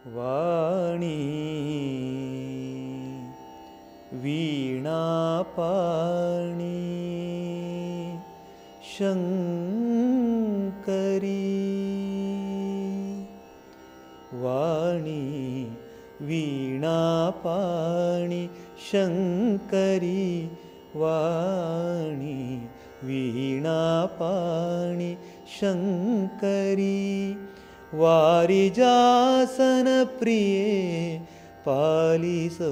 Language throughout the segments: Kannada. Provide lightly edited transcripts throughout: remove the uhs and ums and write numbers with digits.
ವಾಣಿ ವೀಣಾಪಾಣಿ ಶಂಕರಿ ವಾಣಿ ವೀಣಾಪಾಣಿ ಶಂಕರಿ ವಾಣಿ ವೀಣಾಪಾಣಿ ಶಂಕರಿ ವಾರಿಜಾಸನ ಪ್ರಿಯೆ ಪಾಲಿಸೋ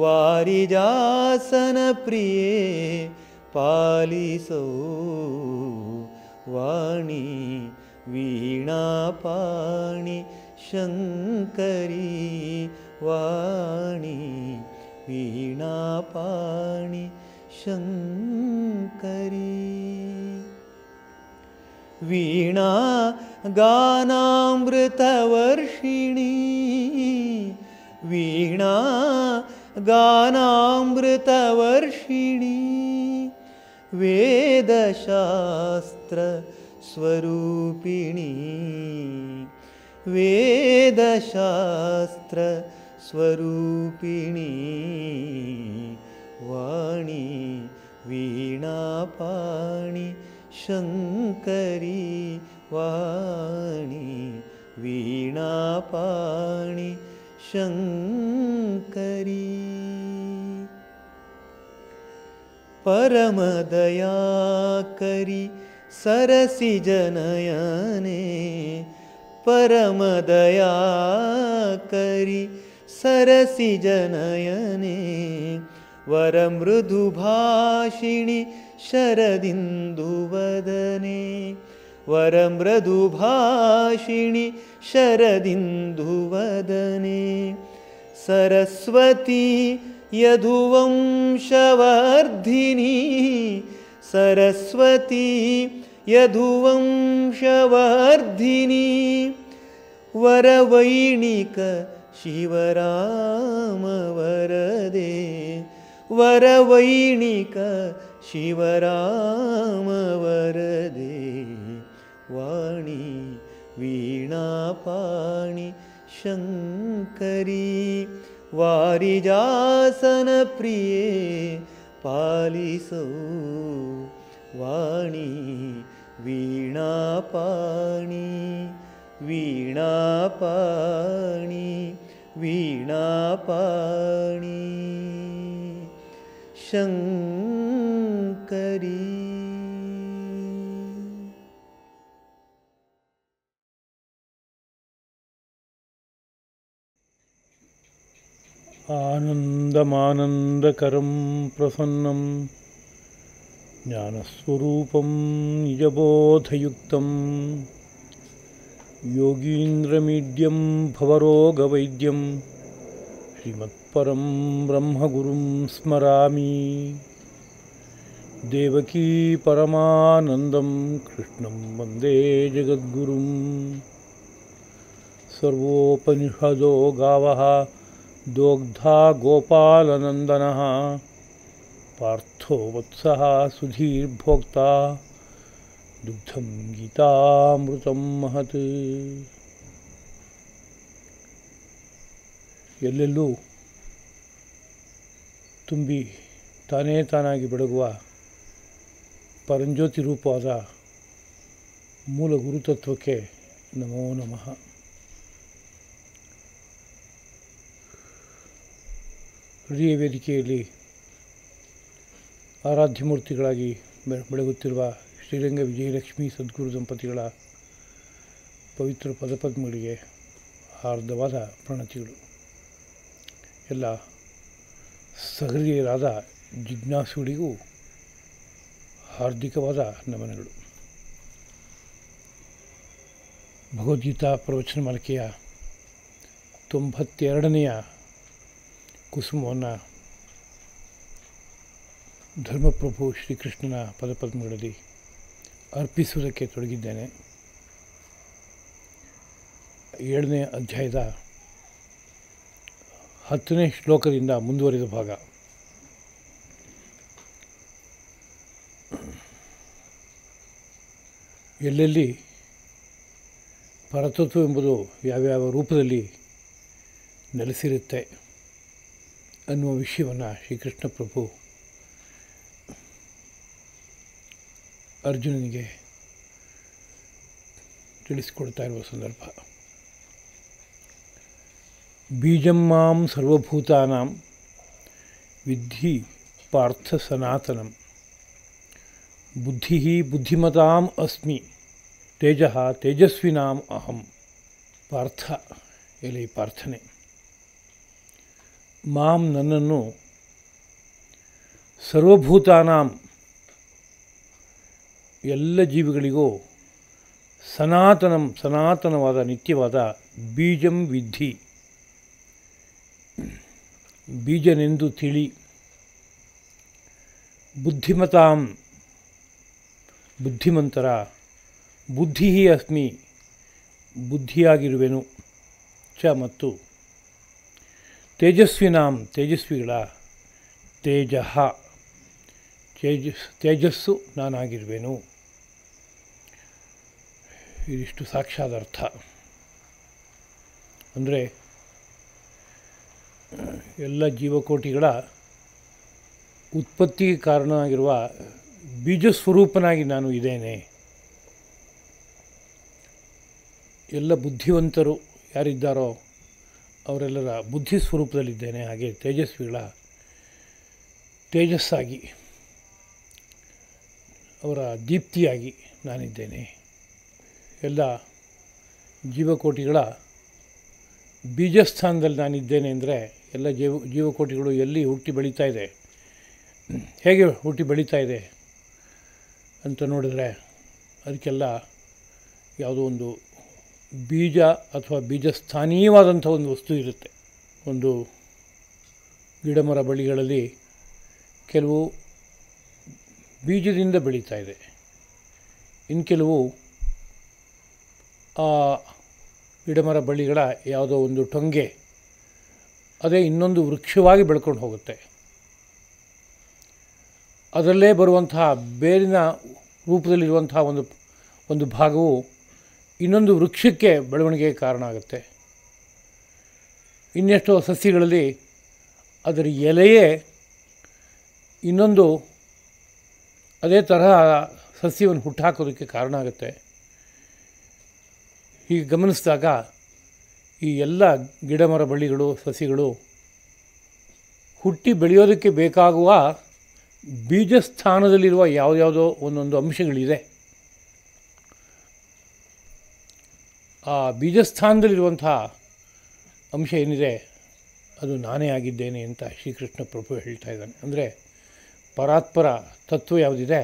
ವಾರಿಜಾಸನ ಪ್ರಿಯೆ ಪಾಲಿಸೋ ವಾಣಿ ವೀಣಾಪಾಣಿ ಶಂಕರಿ ವಾಣಿ ವೀಣಾಪಾಣಿ ಶಂಕರಿ ವೀಣಾ ಗಾನಾಮೃತವರ್ಷಿಣಿ ವೀಣಾ ಗಾನಾಮೃತವರ್ಷಿಣಿ ವೇದಶಾಸ್ತ್ರ ಸ್ವರೂಪಿಣಿ ವೇದಶಾಸ್ತ್ರ ಸ್ವರೂಪಿಣಿ ವಾಣಿ ವೀಣಾಪಾಣಿ ಶಂಕರಿ ವಾಣಿ ವೀಣಾಪಾಣಿ ಶಂಕರಿ ಪರಮದಯಾಕರಿ ಸರಸಿಜನಯನೆ ಪರಮದಯಾಕರಿ ಸರಸಿಜನಯನೆ ವರಮೃದುಭಾಷಿಣಿ ಶರದಿಂದುವದನೆ ವರಮೃದುಭಾಷಿಣಿ ಶರದಿಂದುವದನೆ ಸರಸ್ವತಿ ಯದುವಂಶವರ್ಧಿನಿ ಸರಸ್ವತಿ ಯದುವಂಶವರ್ಧಿನಿ ವರವೈಣಿಕ ಶಿವರಾಮ ವರದೆ ವರವೈಣಿಕ ಶಿವರಾಮ ವರದೆ ವಾಣಿ ವೀಣಾಪಾಣಿ ಶಂಕರಿ ವಾರಿಜಾಸನ ಪ್ರಿಯೆ ಪಾಲಿಸೋ ವಾಣಿ ವೀಣಾಪಾಣಿ ವೀಣಾಪಾಣಿ ವೀಣಾಪಾಣಿ ಶಂಕರಿ ಆನಂದಮಾನಂದಕರಂ ಪ್ರಸನ್ನಂ ಜ್ಞಾನಸ್ವರೂಪಂ ನಿಜಬೋಧಯುಕ್ತಂ ಯೋಗೀಂದ್ರಮೀಡ್ಯಂ ಭವರೋಗವೈದ್ಯಂ ಶ್ರೀಮತ್ಪರಂ ಬ್ರಹ್ಮಗುರುಂ ಸ್ಮರಾಮಿ ದೇವಕೀ ಪರಮಾನಂದಂ ಕೃಷ್ಣಂ ವಂದೇ ಜಗದ್ಗುರುಂ ಸರ್ವೋಪನಿಷದೋ ಗಾವಃ ದೋಗ್ಧಾ ಗೋಪಾಲನಂದನಃ ಪಾರ್ಥೋ ವತ್ಸಃ ಸುಧೀರ್ಭೋಕ್ತಾ ದುಗ್ಧಂ ಗೀತಾಮೃತಂ ಮಹತ್. ಎಲ್ಲೆಲ್ಲೂ ತುಂಬಿ ತಾನೇ ತಾನಾಗಿ ಬೆಳಗುವ ಪರಂಜ್ಯೋತಿ ರೂಪವಾದ ಮೂಲ ಗುರುತತ್ವಕ್ಕೆ ನಮೋ ನಮಃ. ಹೃದಯ ವೇದಿಕೆಯಲ್ಲಿ ಆರಾಧ್ಯ ಬೆಳಗುತ್ತಿರುವ ಶ್ರೀರಂಗ ವಿಜಯಲಕ್ಷ್ಮಿ ಸದ್ಗುರು ದಂಪತಿಗಳ ಪವಿತ್ರ ಪದಪದ್ಮಗಳಿಗೆ ಹಾರ್ದವಾದ ಪ್ರಣತಿಗಳು. ಎಲ್ಲ ಸಹೃದಯರಾದ ಜಿಜ್ಞಾಸುಗಳಿಗೂ ಹಾರ್ದಿಕವಾದ ನಮನಗಳು. ಭಗವದ್ಗೀತಾ ಪ್ರವಚನ ಮಾಲಿಕೆಯ 92ನೇ ಕುಸುಮವನ್ನು ಧರ್ಮಪ್ರಭು ಶ್ರೀಕೃಷ್ಣನ ಪದಪದ್ಮಗಳಲ್ಲಿ ಅರ್ಪಿಸುವುದಕ್ಕೆ ತೊಡಗಿದ್ದೇನೆ. 7ನೇ ಅಧ್ಯಾಯದ 10ನೇ ಶ್ಲೋಕದಿಂದ ಮುಂದುವರಿದ ಭಾಗ. ಎಲ್ಲೆಲ್ಲಿ ಪರತತ್ವ ಎಂಬುದು ಯಾವ್ಯಾವ ರೂಪದಲ್ಲಿ ನೆಲೆಸಿರುತ್ತೆ ಅನ್ನುವ ವಿಷಯವನ್ನು ಶ್ರೀಕೃಷ್ಣ ಪ್ರಭು ಅರ್ಜುನನಿಗೆ ತಿಳಿಸಿಕೊಡ್ತಾ ಇರುವ ಸಂದರ್ಭ. ಬೀಜಂ ಮಾಂ ಸರ್ವಭೂತಾನಾಂ ವಿದ್ಧಿ ಪಾರ್ಥ ಸನಾತನಂ ಬುದ್ಧಿ ಬುದ್ಧಿಮತಾಂ ಅಸ್ಮಿ ತೇಜಃ ತೇಜಸ್ವಿನಾಂ ಅಹಂ. ಪಾರ್ಥ, ಎಲೆ ಪಾರ್ಥನೆ, ಮಾಂ ನನ್ನನ್ನು, ಸರ್ವಭೂತಾನಾಂ ಎಲ್ಲ ಜೀವಿಗಳಿಗೂ, ಸನಾತನಂ ಸನಾತನವಾದ ನಿತ್ಯವಾದ, ಬೀಜಂ ವಿದ್ಧಿ ಬೀಜನೆಂದು ತಿಳಿ, ಬುದ್ಧಿಮತಾಂ ಬುದ್ಧಿಮಂತರ, ಬುದ್ಧಿ ಅಸ್ಮಿ ಬುದ್ಧಿಯಾಗಿರುವೆನು ಚ ಮತ್ತು, ತೇಜಸ್ವಿನಾಂ ತೇಜಸ್ವಿಗಳ, ತೇಜಃ ತೇಜಸ್ಸು ನಾನಾಗಿರುವೆನು. ಇದಿಷ್ಟು ಸಾಕ್ಷಾತ್ ಅರ್ಥ. ಅಂದರೆ ಎಲ್ಲ ಜೀವಕೋಟಿಗಳ ಉತ್ಪತ್ತಿಗೆ ಕಾರಣವಾಗಿರುವ ಬೀಜಸ್ವರೂಪನಾಗಿ ನಾನು ಇದ್ದೇನೆ. ಎಲ್ಲ ಬುದ್ಧಿವಂತರು ಯಾರಿದ್ದಾರೋ ಅವರೆಲ್ಲರ ಬುದ್ಧಿ ಸ್ವರೂಪದಲ್ಲಿದ್ದೇನೆ. ಹಾಗೆ ತೇಜಸ್ವಿಗಳ ತೇಜಸ್ಸಾಗಿ, ಅವರ ದೀಪ್ತಿಯಾಗಿ ನಾನಿದ್ದೇನೆ. ಎಲ್ಲ ಜೀವಕೋಟಿಗಳ ಬೀಜಸ್ಥಾನದಲ್ಲಿ ನಾನಿದ್ದೇನೆ. ಅಂದರೆ ಎಲ್ಲ ಜೀವಕೋಟಿಗಳು ಎಲ್ಲಿ ಹುಟ್ಟಿ ಬೆಳೀತಾ ಇದೆ, ಹೇಗೆ ಹುಟ್ಟಿ ಬೆಳೀತಾ ಇದೆ ಅಂತ ನೋಡಿದ್ರೆ ಅದಕ್ಕೆಲ್ಲ ಯಾವುದೋ ಒಂದು ಬೀಜ ಅಥವಾ ಬೀಜಸ್ಥಾನೀಯವಾದಂಥ ಒಂದು ವಸ್ತು ಇರುತ್ತೆ. ಒಂದು ಗಿಡಮರ ಬಳ್ಳಿಗಳಲ್ಲಿ ಕೆಲವು ಬೀಜದಿಂದ ಬೆಳೀತಾ ಇದೆ, ಇನ್ನು ಕೆಲವು ಆ ಗಿಡಮರ ಬಳ್ಳಿಗಳ ಯಾವುದೋ ಒಂದು ಟೊಂಗೆ ಅದೇ ಇನ್ನೊಂದು ವೃಕ್ಷವಾಗಿ ಬೆಳ್ಕೊಂಡು ಹೋಗುತ್ತೆ. ಅದರಲ್ಲೇ ಬರುವಂತಹ ಬೇರಿನ ರೂಪದಲ್ಲಿರುವಂತಹ ಒಂದು ಭಾಗವು ಇನ್ನೊಂದು ವೃಕ್ಷಕ್ಕೆ ಬೆಳವಣಿಗೆಗೆ ಕಾರಣ ಆಗುತ್ತೆ. ಇನ್ನೆಷ್ಟೋ ಸಸ್ಯಗಳಲ್ಲಿ ಅದರ ಎಲೆಯೇ ಇನ್ನೊಂದು ಅದೇ ತರಹ ಸಸ್ಯವನ್ನು ಹುಟ್ಟುಹಾಕೋದಕ್ಕೆ ಕಾರಣ ಆಗುತ್ತೆ. ಹೀಗೆ ಗಮನಿಸಿದಾಗ ಈ ಎಲ್ಲ ಗಿಡಮರ ಬಳ್ಳಿಗಳು, ಸಸ್ಯಗಳು ಹುಟ್ಟಿ ಬೆಳೆಯೋದಕ್ಕೆ ಬೇಕಾಗುವ ಬೀಜಸ್ಥಾನದಲ್ಲಿರುವ ಯಾವುದ್ಯಾವುದೋ ಒಂದೊಂದು ಅಂಶಗಳಿದೆ. ಆ ಬೀಜಸ್ಥಾನದಲ್ಲಿರುವಂತಹ ಅಂಶ ಏನಿದೆ ಅದು ನಾನೇ ಆಗಿದ್ದೇನೆ ಅಂತ ಶ್ರೀಕೃಷ್ಣ ಪ್ರಭು ಹೇಳ್ತಾ ಇದ್ದಾನೆ. ಅಂದರೆ ಪರಾತ್ಪರ ತತ್ವ ಯಾವುದಿದೆ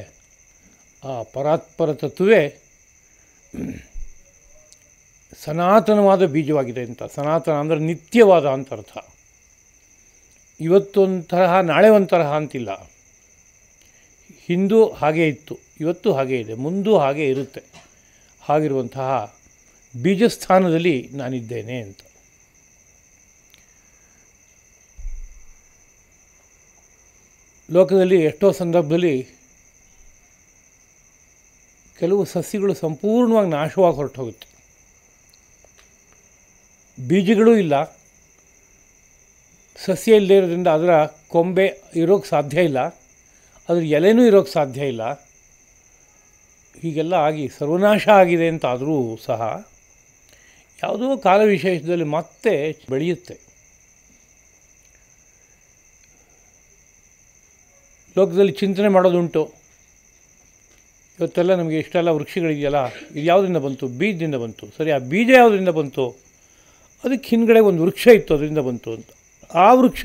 ಆ ಪರಾತ್ಪರ ತತ್ವವೇ ಸನಾತನವಾದ ಬೀಜವಾಗಿದೆ ಅಂತ. ಸನಾತನ ಅಂದರೆ ನಿತ್ಯವಾದ ಅಂತ ಅರ್ಥ. ಇವತ್ತೊಂದು ತರಹ ನಾಳೆ ಒಂದು ತರಹ ಅಂತಿಲ್ಲ. ಹಿಂದೂ ಹಾಗೇ ಇತ್ತು, ಇವತ್ತು ಹಾಗೇ ಇದೆ, ಮುಂದೂ ಹಾಗೇ ಇರುತ್ತೆ. ಹಾಗಿರುವಂತಹ ಬೀಜಸ್ಥಾನದಲ್ಲಿ ನಾನಿದ್ದೇನೆ ಅಂತ. ಲೋಕದಲ್ಲಿ ಎಷ್ಟೋ ಸಂದರ್ಭದಲ್ಲಿ ಕೆಲವು ಸಸ್ಯಗಳು ಸಂಪೂರ್ಣವಾಗಿ ನಾಶವಾಗಿ ಹೊರಟು ಹೋಗುತ್ತೆ. ಬೀಜಗಳೂ ಇಲ್ಲ, ಸಸ್ಯ ಇಲ್ಲದೇ ಇರೋದ್ರಿಂದ ಅದರ ಕೊಂಬೆ ಇರೋಕ್ಕೆ ಸಾಧ್ಯ ಇಲ್ಲ, ಅದ್ರ ಎಲೆನೂ ಇರೋಕ್ಕೆ ಸಾಧ್ಯ ಇಲ್ಲ. ಹೀಗೆಲ್ಲ ಆಗಿ ಸರ್ವನಾಶ ಆಗಿದೆ ಅಂತ ಆದರೂ ಸಹ ಯಾವುದೋ ಕಾಲ ವಿಶೇಷದಲ್ಲಿ ಮತ್ತೆ ಬೆಳೆಯುತ್ತೆ. ಲೋಕದಲ್ಲಿ ಚಿಂತನೆ ಮಾಡೋದುಂಟು. ಇವತ್ತೆಲ್ಲ ನಮಗೆ ಇಷ್ಟೆಲ್ಲ ವೃಕ್ಷಗಳಿದೆಯಲ್ಲ, ಇದು ಯಾವುದರಿಂದ ಬಂತು? ಬೀಜದಿಂದ ಬಂತು. ಸರಿ, ಆ ಬೀಜ ಯಾವುದರಿಂದ ಬಂತು? ಅದಕ್ಕೆ ಹಿಂದ್ಗಡೆ ಒಂದು ವೃಕ್ಷ ಇತ್ತು, ಅದರಿಂದ ಬಂತು ಅಂತ. ಆ ವೃಕ್ಷ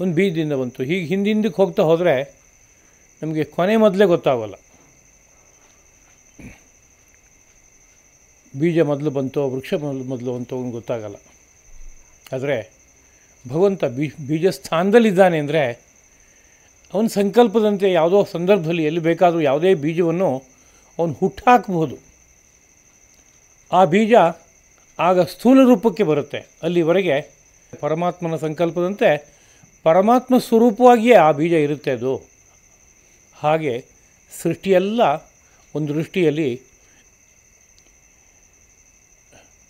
ಒಂದು ಬೀಜದಿಂದ ಬಂತು. ಹೀಗೆ ಹಿಂದಕ್ಕೆ ಹೋಗ್ತಾ ಹೋದರೆ ನಮಗೆ ಕೊನೆ ಮೊದಲೇ ಗೊತ್ತಾಗೋಲ್ಲ. ಬೀಜ ಮೊದಲು ಬಂತೋ ವೃಕ್ಷ ಮೊದಲು ಬಂತೋ ಒಂದು ಗೊತ್ತಾಗಲ್ಲ. ಆದರೆ ಭಗವಂತ ಬೀಜಸ್ಥಾನದಲ್ಲಿದ್ದಾನೆ ಅಂದರೆ ಅವನ ಸಂಕಲ್ಪದಂತೆ ಯಾವುದೋ ಸಂದರ್ಭದಲ್ಲಿ ಎಲ್ಲಿ ಬೇಕಾದರೂ ಯಾವುದೇ ಬೀಜವನ್ನು ಅವನು ಹುಟ್ಟಾಕಬಹುದು. ಆ ಬೀಜ ಆಗ ಸ್ಥೂಲ ರೂಪಕ್ಕೆ ಬರುತ್ತೆ. ಅಲ್ಲಿವರೆಗೆ ಪರಮಾತ್ಮನ ಸಂಕಲ್ಪದಂತೆ ಪರಮಾತ್ಮ ಸ್ವರೂಪವಾಗಿಯೇ ಆ ಬೀಜ ಇರುತ್ತೆ ಅದು. ಹಾಗೆ ಸೃಷ್ಟಿಯೆಲ್ಲ ಒಂದು ದೃಷ್ಟಿಯಲ್ಲಿ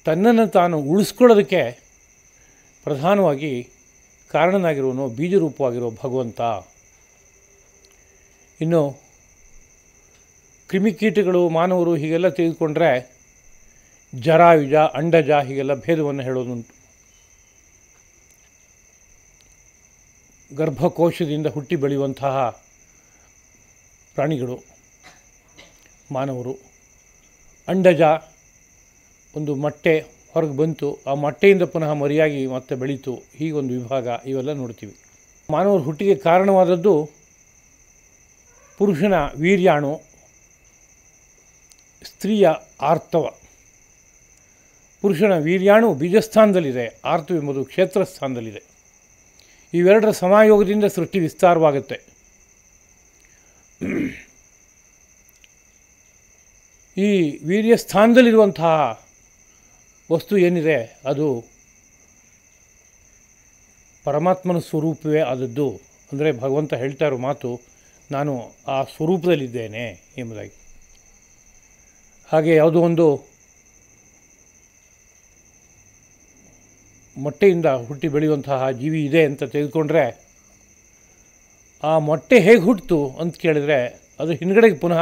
ತನ್ನನ್ನು ತಾನು ಉಳಿಸ್ಕೊಳ್ಳೋದಕ್ಕೆ ಪ್ರಧಾನವಾಗಿ ಕಾರಣನಾಗಿರುವನು ಬೀಜರೂಪವಾಗಿರೋ ಭಗವಂತ. ಇನ್ನು ಕ್ರಿಮಿಕೀಟಗಳು, ಮಾನವರು ಹೀಗೆಲ್ಲ ತೆಗೆದುಕೊಂಡ್ರೆ ಜರಾಯುಜ, ಅಂಡಜ ಹೀಗೆಲ್ಲ ಭೇದವನ್ನು ಹೇಳೋದುಂಟು. ಗರ್ಭಕೋಶದಿಂದ ಹುಟ್ಟಿ ಬೆಳೆಯುವಂತಹ ಪ್ರಾಣಿಗಳು ಮಾನವರು. ಅಂಡಜ ಒಂದು ಮೊಟ್ಟೆ ಹೊರಗೆ ಬಂತು, ಆ ಮೊಟ್ಟೆಯಿಂದ ಪುನಃ ಮರಿಯಾಗಿ ಮತ್ತೆ ಬೆಳೀತು, ಹೀಗೊಂದು ವಿಭಾಗ, ಇವೆಲ್ಲ ನೋಡ್ತೀವಿ. ಮಾನವರ ಹುಟ್ಟಿಗೆ ಕಾರಣವಾದದ್ದು ಪುರುಷನ ವೀರ್ಯಾಣು, ಸ್ತ್ರೀಯ ಆರ್ತವ. ಪುರುಷನ ವೀರ್ಯಾಣು ಬೀಜಸ್ಥಾನದಲ್ಲಿದೆ, ಆರ್ತವೆಂಬುದು ಕ್ಷೇತ್ರ ಸ್ಥಾನದಲ್ಲಿದೆ. ಇವೆರಡರ ಸಮಾಯೋಗದಿಂದ ಸೃಷ್ಟಿ ವಿಸ್ತಾರವಾಗುತ್ತೆ. ಈ ವೀರ್ಯ ಸ್ಥಾನದಲ್ಲಿರುವಂತಹ ವಸ್ತು ಏನಿದೆ ಅದು ಪರಮಾತ್ಮನ ಸ್ವರೂಪವೇ ಆದದ್ದು. ಅಂದರೆ ಭಗವಂತ ಹೇಳ್ತಾ ಇರೋ ಮಾತು, ನಾನು ಆ ಸ್ವರೂಪದಲ್ಲಿದ್ದೇನೆ ಎಂಬುದಾಗಿ. ಹಾಗೆ ಯಾವುದೋ ಒಂದು ಮೊಟ್ಟೆಯಿಂದ ಹುಟ್ಟಿ ಬೆಳೆಯುವಂತಹ ಜೀವಿ ಇದೆ ಅಂತ ತೆಗೆದುಕೊಂಡ್ರೆ ಆ ಮೊಟ್ಟೆ ಹೇಗೆ ಹುಟ್ಟಿತು ಅಂತ ಕೇಳಿದರೆ ಅದು ಹಿಂದ್ಗಡೆಗೆ ಪುನಃ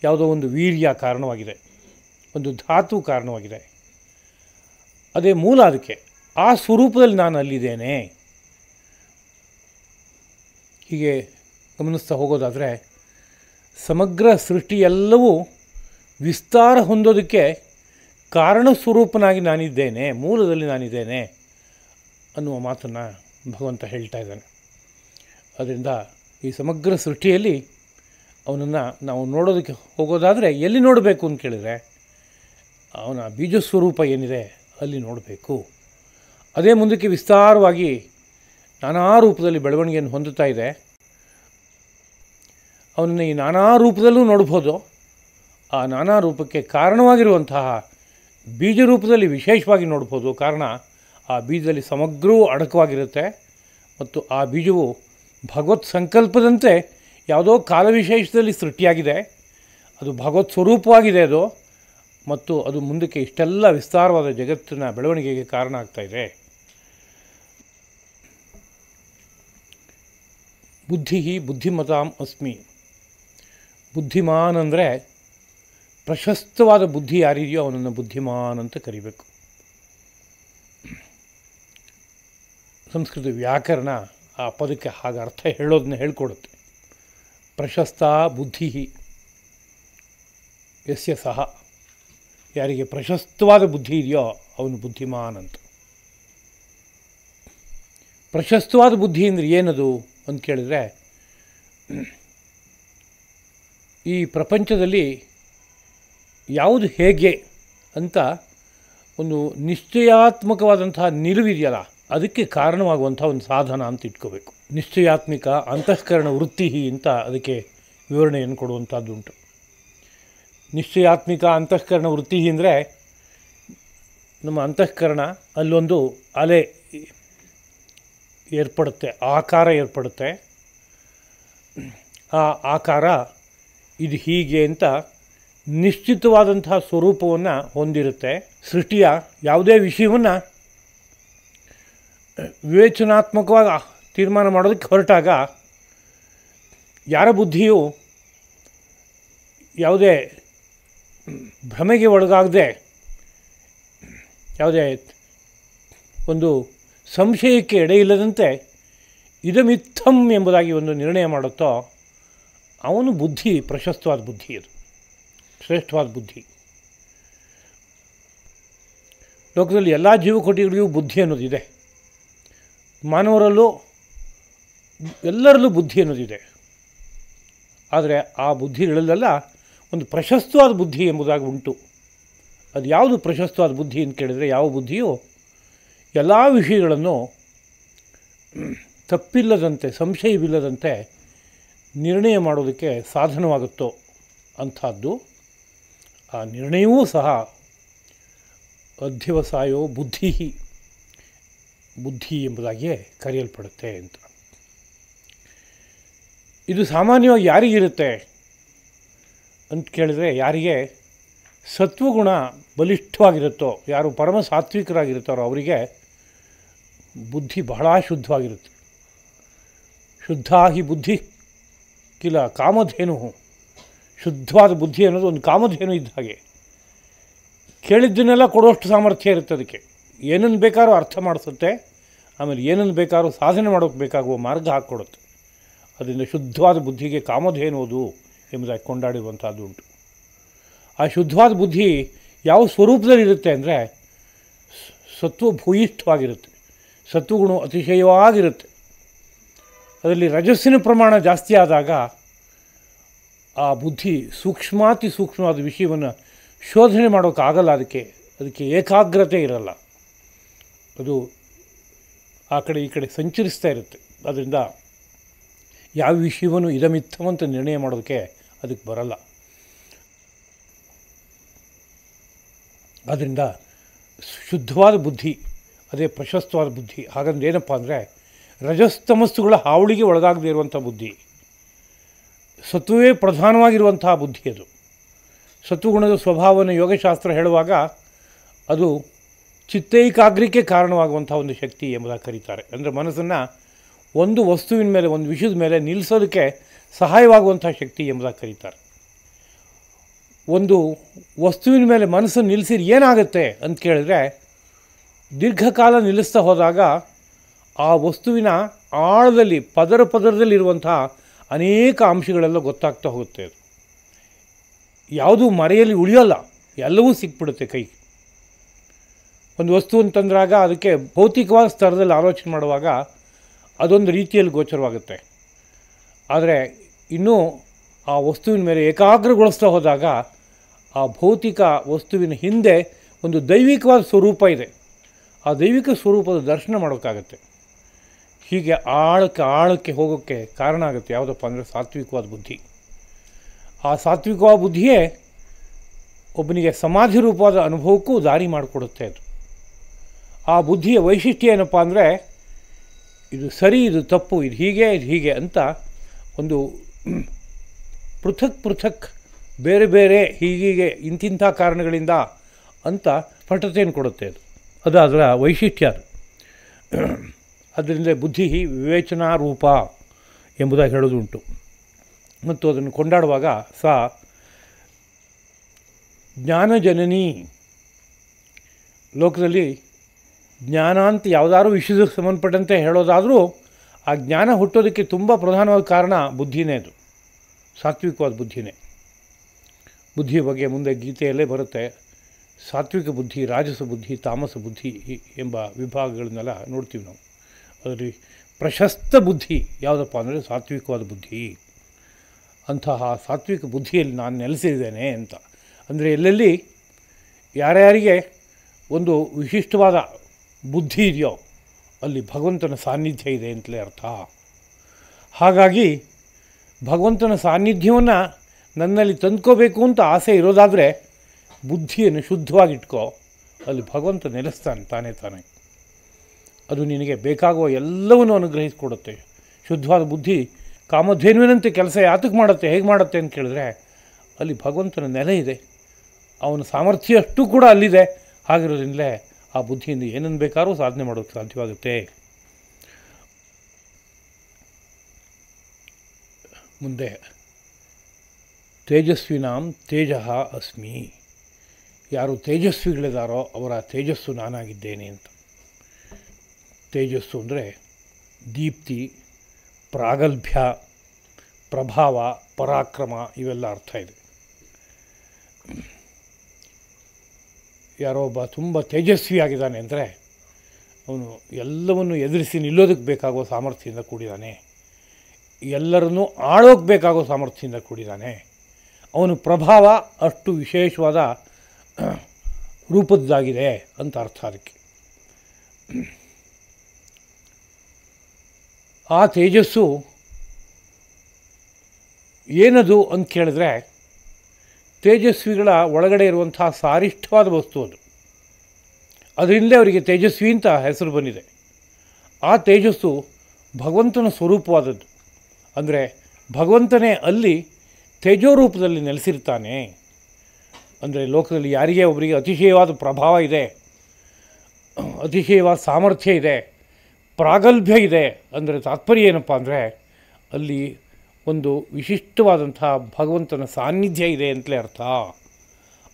ಯಾವುದೋ ಒಂದು ವೀರ್ಯ ಕಾರಣವಾಗಿದೆ, ಒಂದು ಧಾತು ಕಾರಣವಾಗಿದೆ. ಅದೇ ಮೂಲ ಅದಕ್ಕೆ. ಆ ಸ್ವರೂಪದಲ್ಲಿ ನಾನು ಅಲ್ಲಿದ್ದೇನೆ. ಹೀಗೆ ಗಮನಿಸ್ತಾ ಹೋಗೋದಾದರೆ ಸಮಗ್ರ ಸೃಷ್ಟಿಯೆಲ್ಲವೂ ವಿಸ್ತಾರ ಹೊಂದೋದಕ್ಕೆ ಕಾರಣ ಸ್ವರೂಪನಾಗಿ ನಾನಿದ್ದೇನೆ, ಮೂಲದಲ್ಲಿ ನಾನಿದ್ದೇನೆ ಅನ್ನುವ ಮಾತನ್ನು ಭಗವಂತ ಹೇಳ್ತಾ ಇದ್ದಾನೆ. ಅದರಿಂದ ಈ ಸಮಗ್ರ ಸೃಷ್ಟಿಯಲ್ಲಿ ಅವನನ್ನು ನಾವು ನೋಡೋದಕ್ಕೆ ಹೋಗೋದಾದರೆ ಎಲ್ಲಿ ನೋಡಬೇಕು ಅಂತ ಕೇಳಿದರೆ ಅವನ ಬೀಜ ಸ್ವರೂಪ ಏನಿದೆ ಅಲ್ಲಿ ನೋಡಬೇಕು. ಅದೇ ಮುಂದಕ್ಕೆ ವಿಸ್ತಾರವಾಗಿ ನಾನಾ ರೂಪದಲ್ಲಿ ಬೆಳವಣಿಗೆಯನ್ನು ಹೊಂದುತ್ತಾ ಇದೆ. ಅವನನ್ನು ಈ ನಾನಾ ರೂಪದಲ್ಲೂ ನೋಡ್ಬೋದು. ಆ ನಾನಾ ರೂಪಕ್ಕೆ ಕಾರಣವಾಗಿರುವಂತಹ ಬೀಜ ರೂಪದಲ್ಲಿ ವಿಶೇಷವಾಗಿ ನೋಡ್ಬೋದು. ಕಾರಣ ಆ ಬೀಜದಲ್ಲಿ ಸಮಗ್ರವೂ ಅಡಕವಾಗಿರುತ್ತೆ ಮತ್ತು ಆ ಬೀಜವು ಭಗವತ್ ಸಂಕಲ್ಪದಂತೆ ಯಾವುದೋ ಕಾಲವಿಶೇಷದಲ್ಲಿ ಸೃಷ್ಟಿಯಾಗಿದೆ. ಅದು ಭಗವತ್ ಸ್ವರೂಪವಾಗಿದೆ ಅದು, ಮತ್ತು ಅದು ಮುಂದಕ್ಕೆ ಇಷ್ಟೆಲ್ಲ ವಿಸ್ತಾರವಾದ ಜಗತ್ತಿನ ಬೆಳವಣಿಗೆಗೆ ಕಾರಣ ಆಗ್ತಾಯಿದೆ. ಬುದ್ಧಿ ಬುದ್ಧಿಮತಾಂ ಅಸ್ಮಿ. ಬುದ್ಧಿಮಾನ್ ಅಂದರೆ ಪ್ರಶಸ್ತವಾದ ಬುದ್ಧಿ ಯಾರಿದೆಯೋ ಅವನನ್ನು ಬುದ್ಧಿಮಾನ್ ಅಂತ ಕರಿಬೇಕು. ಸಂಸ್ಕೃತ ವ್ಯಾಕರಣ ಆ ಪದಕ್ಕೆ ಹಾಗೆ ಅರ್ಥ ಹೇಳೋದನ್ನ ಹೇಳ್ಕೊಡುತ್ತೆ. ಪ್ರಶಸ್ತ ಬುದ್ಧಿ ಯಸ್ಯ ಸಹ. ಯಾರಿಗೆ ಪ್ರಶಸ್ತವಾದ ಬುದ್ಧಿ ಇದೆಯೋ ಅವನು ಬುದ್ಧಿಮಾನ್ ಅಂತ. ಪ್ರಶಸ್ತವಾದ ಬುದ್ಧಿ ಅಂದರೆ ಏನದು ಅಂತ ಕೇಳಿದರೆ, ಈ ಪ್ರಪಂಚದಲ್ಲಿ ಯಾವುದು ಹೇಗೆ ಅಂತ ಒಂದು ನಿಶ್ಚಯಾತ್ಮಕವಾದಂತಹ ನಿಲುವಿದೆಯಲ್ಲ, ಅದಕ್ಕೆ ಕಾರಣವಾಗುವಂಥ ಒಂದು ಸಾಧನ ಅಂತ ಇಟ್ಕೋಬೇಕು. ನಿಶ್ಚಯಾತ್ಮಿಕ ಅಂತಃಕರಣ ವೃತ್ತಿ ಅಂತ ಅದಕ್ಕೆ ವಿವರಣೆಯನ್ನು ಕೊಡುವಂಥದ್ದುಂಟು. ನಿಶ್ಚಯಾತ್ಮಿಕ ಅಂತಃಕರಣ ವೃತ್ತಿ ಅಂದರೆ ನಮ್ಮ ಅಂತಃಕರಣ ಅಲ್ಲೊಂದು ಅಲೆ ಏರ್ಪಡುತ್ತೆ, ಆಕಾರ ಏರ್ಪಡುತ್ತೆ. ಆ ಆಕಾರ ಇದು ಹೀಗೆ ಅಂತ ನಿಶ್ಚಿತವಾದಂತಹ ಸ್ವರೂಪವನ್ನು ಹೊಂದಿರುತ್ತೆ. ಸೃಷ್ಟಿಯ ಯಾವುದೇ ವಿಷಯವನ್ನು ವಿವೇಚನಾತ್ಮಕವಾಗಿ ತೀರ್ಮಾನ ಮಾಡೋದಕ್ಕೆ ಹೊರಟಾಗ ಯಾರ ಬುದ್ಧಿಯು ಯಾವುದೇ ಭ್ರಮೆಗೆ ಒಳಗಾಗದೆ, ಯಾವುದೇ ಒಂದು ಸಂಶಯಕ್ಕೆ ಎಡೆಯಿಲ್ಲದಂತೆ ಇದಮಿತ್ತಂ ಎಂಬುದಾಗಿ ಒಂದು ನಿರ್ಣಯ ಮಾಡುತ್ತೋ ಅವನು ಬುದ್ಧಿ ಪ್ರಶಸ್ತವಾದ ಬುದ್ಧಿ, ಅದು ಶ್ರೇಷ್ಠವಾದ ಬುದ್ಧಿ. ಲೋಕದಲ್ಲಿ ಎಲ್ಲ ಜೀವಕೋಟಿಗಳಿಗೂ ಬುದ್ಧಿ ಅನ್ನೋದಿದೆ. ಮಾನವರಲ್ಲೂ ಎಲ್ಲರಲ್ಲೂ ಬುದ್ಧಿ ಅನ್ನೋದಿದೆ. ಆದರೆ ಆ ಬುದ್ಧಿಗಳಲ್ಲೆಲ್ಲ ಒಂದು ಪ್ರಶಸ್ತವಾದ ಬುದ್ಧಿ ಎಂಬುದಾಗಿ ಉಂಟು. ಅದು ಯಾವುದು ಪ್ರಶಸ್ತವಾದ ಬುದ್ಧಿ ಅಂತ ಕೇಳಿದರೆ, ಯಾವ ಬುದ್ಧಿಯು ಎಲ್ಲ ವಿಷಯಗಳನ್ನು ತಪ್ಪಿಲ್ಲದಂತೆ, ಸಂಶಯವಿಲ್ಲದಂತೆ ನಿರ್ಣಯ ಮಾಡೋದಕ್ಕೆ ಸಾಧನವಾಗುತ್ತೋ ಅಂಥದ್ದು. ಆ ನಿರ್ಣಯವೂ ಸಹ ಅಧ್ಯವಸಾಯೋ ಬುದ್ಧಿ, ಬುದ್ಧಿ ಎಂಬುದಾಗಿಯೇ ಕರೆಯಲ್ಪಡುತ್ತೆ ಅಂತ. ಇದು ಸಾಮಾನ್ಯವಾಗಿ ಯಾರಿಗಿರುತ್ತೆ ಅಂತ ಕೇಳಿದರೆ, ಯಾರಿಗೆ ಸತ್ವಗುಣ ಬಲಿಷ್ಠವಾಗಿರುತ್ತೋ, ಯಾರು ಪರಮ ಸಾತ್ವಿಕರಾಗಿರ್ತಾರೋ ಅವರಿಗೆ ಬುದ್ಧಿ ಬಹಳ ಶುದ್ಧವಾಗಿರುತ್ತೆ. ಶುದ್ಧಾ ಹಿ ಬುದ್ಧಿ ಕಿಲ ಕಾಮಧೇನು. ಶುದ್ಧವಾದ ಬುದ್ಧಿ ಅನ್ನೋದು ಒಂದು ಕಾಮಧೇನು ಇದ್ದ ಹಾಗೆ. ಕೇಳಿದ್ದನ್ನೆಲ್ಲ ಕೊಡುವಷ್ಟು ಸಾಮರ್ಥ್ಯ ಇರುತ್ತೆ ಅದಕ್ಕೆ. ಏನನ್ನು ಬೇಕಾದ್ರೂ ಅರ್ಥ ಮಾಡಿಸುತ್ತೆ, ಆಮೇಲೆ ಏನನ್ನು ಬೇಕಾದ್ರೂ ಸಾಧನೆ ಮಾಡೋಕ್ಕೆ ಬೇಕಾಗುವ ಮಾರ್ಗ ಹಾಕ್ಕೊಡುತ್ತೆ. ಅದರಿಂದ ಶುದ್ಧವಾದ ಬುದ್ಧಿಗೆ ಕಾಮಧೇನುವುದು ಎಂಬುದಾಗಿ ಕೊಂಡಾಡಿರುವಂಥದ್ದು ಉಂಟು. ಆ ಶುದ್ಧವಾದ ಬುದ್ಧಿ ಯಾವ ಸ್ವರೂಪದಲ್ಲಿರುತ್ತೆ ಅಂದರೆ ಸತ್ವ ಭೂಯಿಷ್ಠವಾಗಿರುತ್ತೆ, ಸತ್ವಗುಣ ಅತಿಶಯವಾಗಿರುತ್ತೆ. ಅದರಲ್ಲಿ ರಜಸ್ಸಿನ ಪ್ರಮಾಣ ಜಾಸ್ತಿ ಆದಾಗ ಆ ಬುದ್ಧಿ ಸೂಕ್ಷ್ಮಾತಿ ಸೂಕ್ಷ್ಮವಾದ ವಿಷಯವನ್ನು ಶೋಧನೆ ಮಾಡೋಕ್ಕಾಗಲ್ಲ. ಅದಕ್ಕೆ ಏಕಾಗ್ರತೆ ಇರಲ್ಲ. ಅದು ಆ ಕಡೆ ಈ ಕಡೆ ಸಂಚರಿಸ್ತಾ ಇರುತ್ತೆ. ಅದರಿಂದ ಯಾವ ವಿಷಯವನ್ನು ಇದಮಿತ್ತವಂತ ನಿರ್ಣಯ ಮಾಡೋದಕ್ಕೆ ಅದಕ್ಕೆ ಬರಲ್ಲ. ಆದ್ದರಿಂದ ಶುದ್ಧವಾದ ಬುದ್ಧಿ ಅದೇ ಪ್ರಶಸ್ತವಾದ ಬುದ್ಧಿ. ಹಾಗಂದ್ರೆ ಏನಪ್ಪ ಅಂದರೆ ರಜಸ್ತಮಸ್ಸುಗಳ ಹಾವಳಿಗೆ ಒಳಗಾಗದೇ ಇರುವಂಥ ಬುದ್ಧಿ. ಸತ್ವವೇ ಪ್ರಧಾನವಾಗಿರುವಂತಹ ಬುದ್ಧಿ ಅದು. ಸತ್ವಗುಣದ ಸ್ವಭಾವವನ್ನು ಯೋಗಶಾಸ್ತ್ರ ಹೇಳುವಾಗ ಅದು ಚಿತ್ತೈಕಾಗ್ರಕ್ಕೆ ಕಾರಣವಾಗುವಂಥ ಒಂದು ಶಕ್ತಿ ಎಂಬುದಾಗಿ ಕರೀತಾರೆ. ಅಂದರೆ ಮನಸ್ಸನ್ನು ಒಂದು ವಸ್ತುವಿನ ಮೇಲೆ, ಒಂದು ವಿಷಯದ ಮೇಲೆ ನಿಲ್ಲಿಸೋದಕ್ಕೆ ಸಹಾಯವಾಗುವಂಥ ಶಕ್ತಿ ಎಂಬುದಾಗಿ ಕರೀತಾರೆ. ಒಂದು ವಸ್ತುವಿನ ಮೇಲೆ ಮನಸ್ಸನ್ನು ನಿಲ್ಲಿಸಿದ್ರೆ ಏನಾಗುತ್ತೆ ಅಂತ ಕೇಳಿದ್ರೆ, ದೀರ್ಘಕಾಲ ನಿಲ್ಲಿಸ್ತಾ ಹೋದಾಗ ಆ ವಸ್ತುವಿನ ಆಳದಲ್ಲಿ ಪದರದಲ್ಲಿರುವಂಥ ಅನೇಕ ಅಂಶಗಳೆಲ್ಲ ಗೊತ್ತಾಗ್ತಾ ಹೋಗುತ್ತೆ. ಅದು ಯಾವುದೂ ಮರೆಯಲ್ಲಿ ಉಳಿಯೋಲ್ಲ, ಎಲ್ಲವೂ ಸಿಕ್ಬಿಡುತ್ತೆ ಕೈಗೆ. ಒಂದು ವಸ್ತು ಅಂತಂದ್ರಾಗ ಅದಕ್ಕೆ ಭೌತಿಕವಾದ ಸ್ತರದಲ್ಲಿ ಆಲೋಚನೆ ಮಾಡುವಾಗ ಅದೊಂದು ರೀತಿಯಲ್ಲಿ ಗೋಚರವಾಗುತ್ತೆ. ಆದರೆ ಇನ್ನೂ ಆ ವಸ್ತುವಿನ ಮೇಲೆ ಏಕಾಗ್ರಗೊಳಿಸ್ತಾ ಹೋದಾಗ ಆ ಭೌತಿಕ ವಸ್ತುವಿನ ಹಿಂದೆ ಒಂದು ದೈವಿಕವಾದ ಸ್ವರೂಪ ಇದೆ. ಆ ದೈವಿಕ ಸ್ವರೂಪದ ದರ್ಶನ ಮಾಡೋಕ್ಕಾಗತ್ತೆ. ಹೀಗೆ ಆಳಕ್ಕೆ ಹೋಗೋಕ್ಕೆ ಕಾರಣ ಆಗುತ್ತೆ ಯಾವುದಪ್ಪ ಅಂದರೆ ಸಾತ್ವಿಕವಾದ ಬುದ್ಧಿ. ಆ ಸಾತ್ವಿಕವಾದ ಬುದ್ಧಿಯೇ ಒಬ್ಬನಿಗೆ ಸಮಾಧಿ ರೂಪವಾದ ಅನುಭವಕ್ಕೂ ದಾರಿ ಮಾಡಿಕೊಡುತ್ತೆ. ಅದು ಆ ಬುದ್ಧಿಯ ವೈಶಿಷ್ಟ್ಯ ಏನಪ್ಪ ಅಂದರೆ ಇದು ಸರಿ, ಇದು ತಪ್ಪು, ಇದು ಹೀಗೆ ಅಂತ ಒಂದು ಪೃಥಕ್ ಬೇರೆ ಬೇರೆ ಹೀಗೆ ಇಂತಿಂಥ ಕಾರಣಗಳಿಂದ ಅಂತ ಸ್ಪಷ್ಟತೆಯನ್ನು ಕೊಡುತ್ತೆ. ಅದು ಅದರ ವೈಶಿಷ್ಟ್ಯ. ಅದು ಅದರಿಂದ ಬುದ್ಧಿ ವಿವೇಚನಾ ರೂಪ ಎಂಬುದಾಗಿ ಹೇಳೋದುಂಟು. ಮತ್ತು ಅದನ್ನು ಕೊಂಡಾಡುವಾಗ ಜ್ಞಾನಜನನಿ. ಲೋಕದಲ್ಲಿ ಜ್ಞಾನ ಅಂತ ಯಾವುದಾದ್ರೂ ವಿಷಯಕ್ಕೆ ಸಂಬಂಧಪಟ್ಟಂತೆ ಹೇಳೋದಾದರೂ ಆ ಜ್ಞಾನ ಹುಟ್ಟೋದಕ್ಕೆ ತುಂಬ ಪ್ರಧಾನವಾದ ಕಾರಣ ಬುದ್ಧಿನೇ. ಅದು ಸಾತ್ವಿಕವಾದ ಬುದ್ಧಿನೇ. ಬುದ್ಧಿಯ ಬಗ್ಗೆ ಮುಂದೆ ಗೀತೆಯಲ್ಲೇ ಬರುತ್ತೆ. ಸಾತ್ವಿಕ ಬುದ್ಧಿ, ರಾಜಸ ಬುದ್ಧಿ, ತಾಮಸ ಬುದ್ಧಿ ಎಂಬ ವಿಭಾಗಗಳನ್ನೆಲ್ಲ ನೋಡ್ತೀವಿ ನಾವು. ಅದರಲ್ಲಿ ಪ್ರಶಸ್ತ ಬುದ್ಧಿ ಯಾವುದಪ್ಪ ಅಂದರೆ ಸಾತ್ವಿಕವಾದ ಬುದ್ಧಿ. ಅಂತಹ ಸಾತ್ವಿಕ ಬುದ್ಧಿಯಲ್ಲಿ ನಾನು ನೆಲೆಸಿದ್ದೇನೆ ಅಂತ ಅಂದರೆ ಎಲ್ಲೆಲ್ಲಿ ಯಾರ್ಯಾರಿಗೆ ಒಂದು ವಿಶಿಷ್ಟವಾದ ಬುದ್ಧಿ ಇದೆಯೋ ಅಲ್ಲಿ ಭಗವಂತನ ಸಾನ್ನಿಧ್ಯ ಇದೆ ಅಂತಲೇ ಅರ್ಥ. ಹಾಗಾಗಿ ಭಗವಂತನ ಸಾನ್ನಿಧ್ಯವನ್ನು ನನ್ನಲ್ಲಿ ತಂದ್ಕೋಬೇಕು ಅಂತ ಆಸೆ ಇರೋದಾದರೆ ಬುದ್ಧಿಯನ್ನು ಶುದ್ಧವಾಗಿಟ್ಕೋ, ಅಲ್ಲಿ ಭಗವಂತ ನೆಲೆಸ್ತಾನೆ ತಾನೇ. ಅದು ನಿನಗೆ ಬೇಕಾಗುವ ಎಲ್ಲವನ್ನೂ ಅನುಗ್ರಹಿಸಿಕೊಡುತ್ತೆ. ಶುದ್ಧವಾದ ಬುದ್ಧಿ ಕಾಮಧೇನುವಿನಂತೆ ಕೆಲಸ ಯಾತಕ್ಕೆ ಮಾಡುತ್ತೆ, ಹೇಗೆ ಮಾಡುತ್ತೆ ಅಂತ ಕೇಳಿದ್ರೆ ಅಲ್ಲಿ ಭಗವಂತನ ನೆಲೆ ಇದೆ, ಅವನ ಸಾಮರ್ಥ್ಯ ಅಷ್ಟು ಕೂಡ ಅಲ್ಲಿದೆ. ಹಾಗಿರೋದ್ರಿಂದಲೇ ಆ ಬುದ್ಧಿಯಿಂದ ಏನನ್ನು ಬೇಕಾದ್ರೂ ಸಾಧನೆ ಮಾಡೋಕ್ಕೆ ಸಾಧ್ಯವಾಗುತ್ತೆ. ಮುಂದೆ ತೇಜಸ್ವಿನಾಂ ತೇಜ ಅಸ್ಮಿ. ಯಾರು ತೇಜಸ್ವಿಗಳಿದಾರೋ ಅವರ ತೇಜಸ್ಸು ನಾನಾಗಿದ್ದೇನೆ ಅಂತ. ತೇಜಸ್ಸು ಅಂದರೆ ದೀಪ್ತಿ, ಪ್ರಾಗಲ್ಭ್ಯ, ಪ್ರಭಾವ, ಪರಾಕ್ರಮ ಇವೆಲ್ಲ ಅರ್ಥ ಇದೆ. ಯಾರೋ ಒಬ್ಬ ತುಂಬ ತೇಜಸ್ವಿಯಾಗಿದ್ದಾನೆ ಅಂದರೆ ಅವನು ಎಲ್ಲವನ್ನು ಎದುರಿಸಿ ನಿಲ್ಲೋದಕ್ಕೆ ಬೇಕಾಗೋ ಸಾಮರ್ಥ್ಯದಿಂದ ಕೂಡಿದ್ದಾನೆ, ಎಲ್ಲರನ್ನೂ ಆಳೋಕ್ಕೆ ಬೇಕಾಗೋ ಸಾಮರ್ಥ್ಯದಿಂದ ಕೂಡಿದ್ದಾನೆ. ಅವನ ಪ್ರಭಾವ ಅಷ್ಟು ವಿಶೇಷವಾದ ರೂಪದ್ದಾಗಿದೆ ಅಂತ ಅರ್ಥ. ಅದಕ್ಕೆ ಆ ತೇಜಸ್ಸು ಏನದು ಅಂತ ಕೇಳಿದ್ರೆ ತೇಜಸ್ವಿಗಳ ಒಳಗಡೆ ಇರುವಂಥ ಸಾರಿಷ್ಠವಾದ ವಸ್ತು ಅದು. ಅದರಿಂದಲೇ ಅವರಿಗೆ ತೇಜಸ್ವಿ ಅಂತ ಹೆಸರು ಬಂದಿದೆ. ಆ ತೇಜಸ್ಸು ಭಗವಂತನ ಸ್ವರೂಪವಾದದ್ದು. ಅಂದರೆ ಭಗವಂತನೇ ಅಲ್ಲಿ ತೇಜೋರೂಪದಲ್ಲಿ ನೆಲೆಸಿರ್ತಾನೆ ಅಂದರೆ ಲೋಕದಲ್ಲಿ ಯಾರಿಗೇ ಒಬ್ಬರಿಗೆ ಅತಿಶಯವಾದ ಪ್ರಭಾವ ಇದೆ, ಅತಿಶಯವಾದ ಸಾಮರ್ಥ್ಯ ಇದೆ, ಪ್ರಾಗಲ್ಭ್ಯ ಇದೆ ಅಂದರೆ ತಾತ್ಪರ್ಯ ಏನಪ್ಪ ಅಂದರೆ ಅಲ್ಲಿ ಒಂದು ವಿಶಿಷ್ಟವಾದಂಥ ಭಗವಂತನ ಸಾನ್ನಿಧ್ಯ ಇದೆ ಅಂತಲೇ ಅರ್ಥ.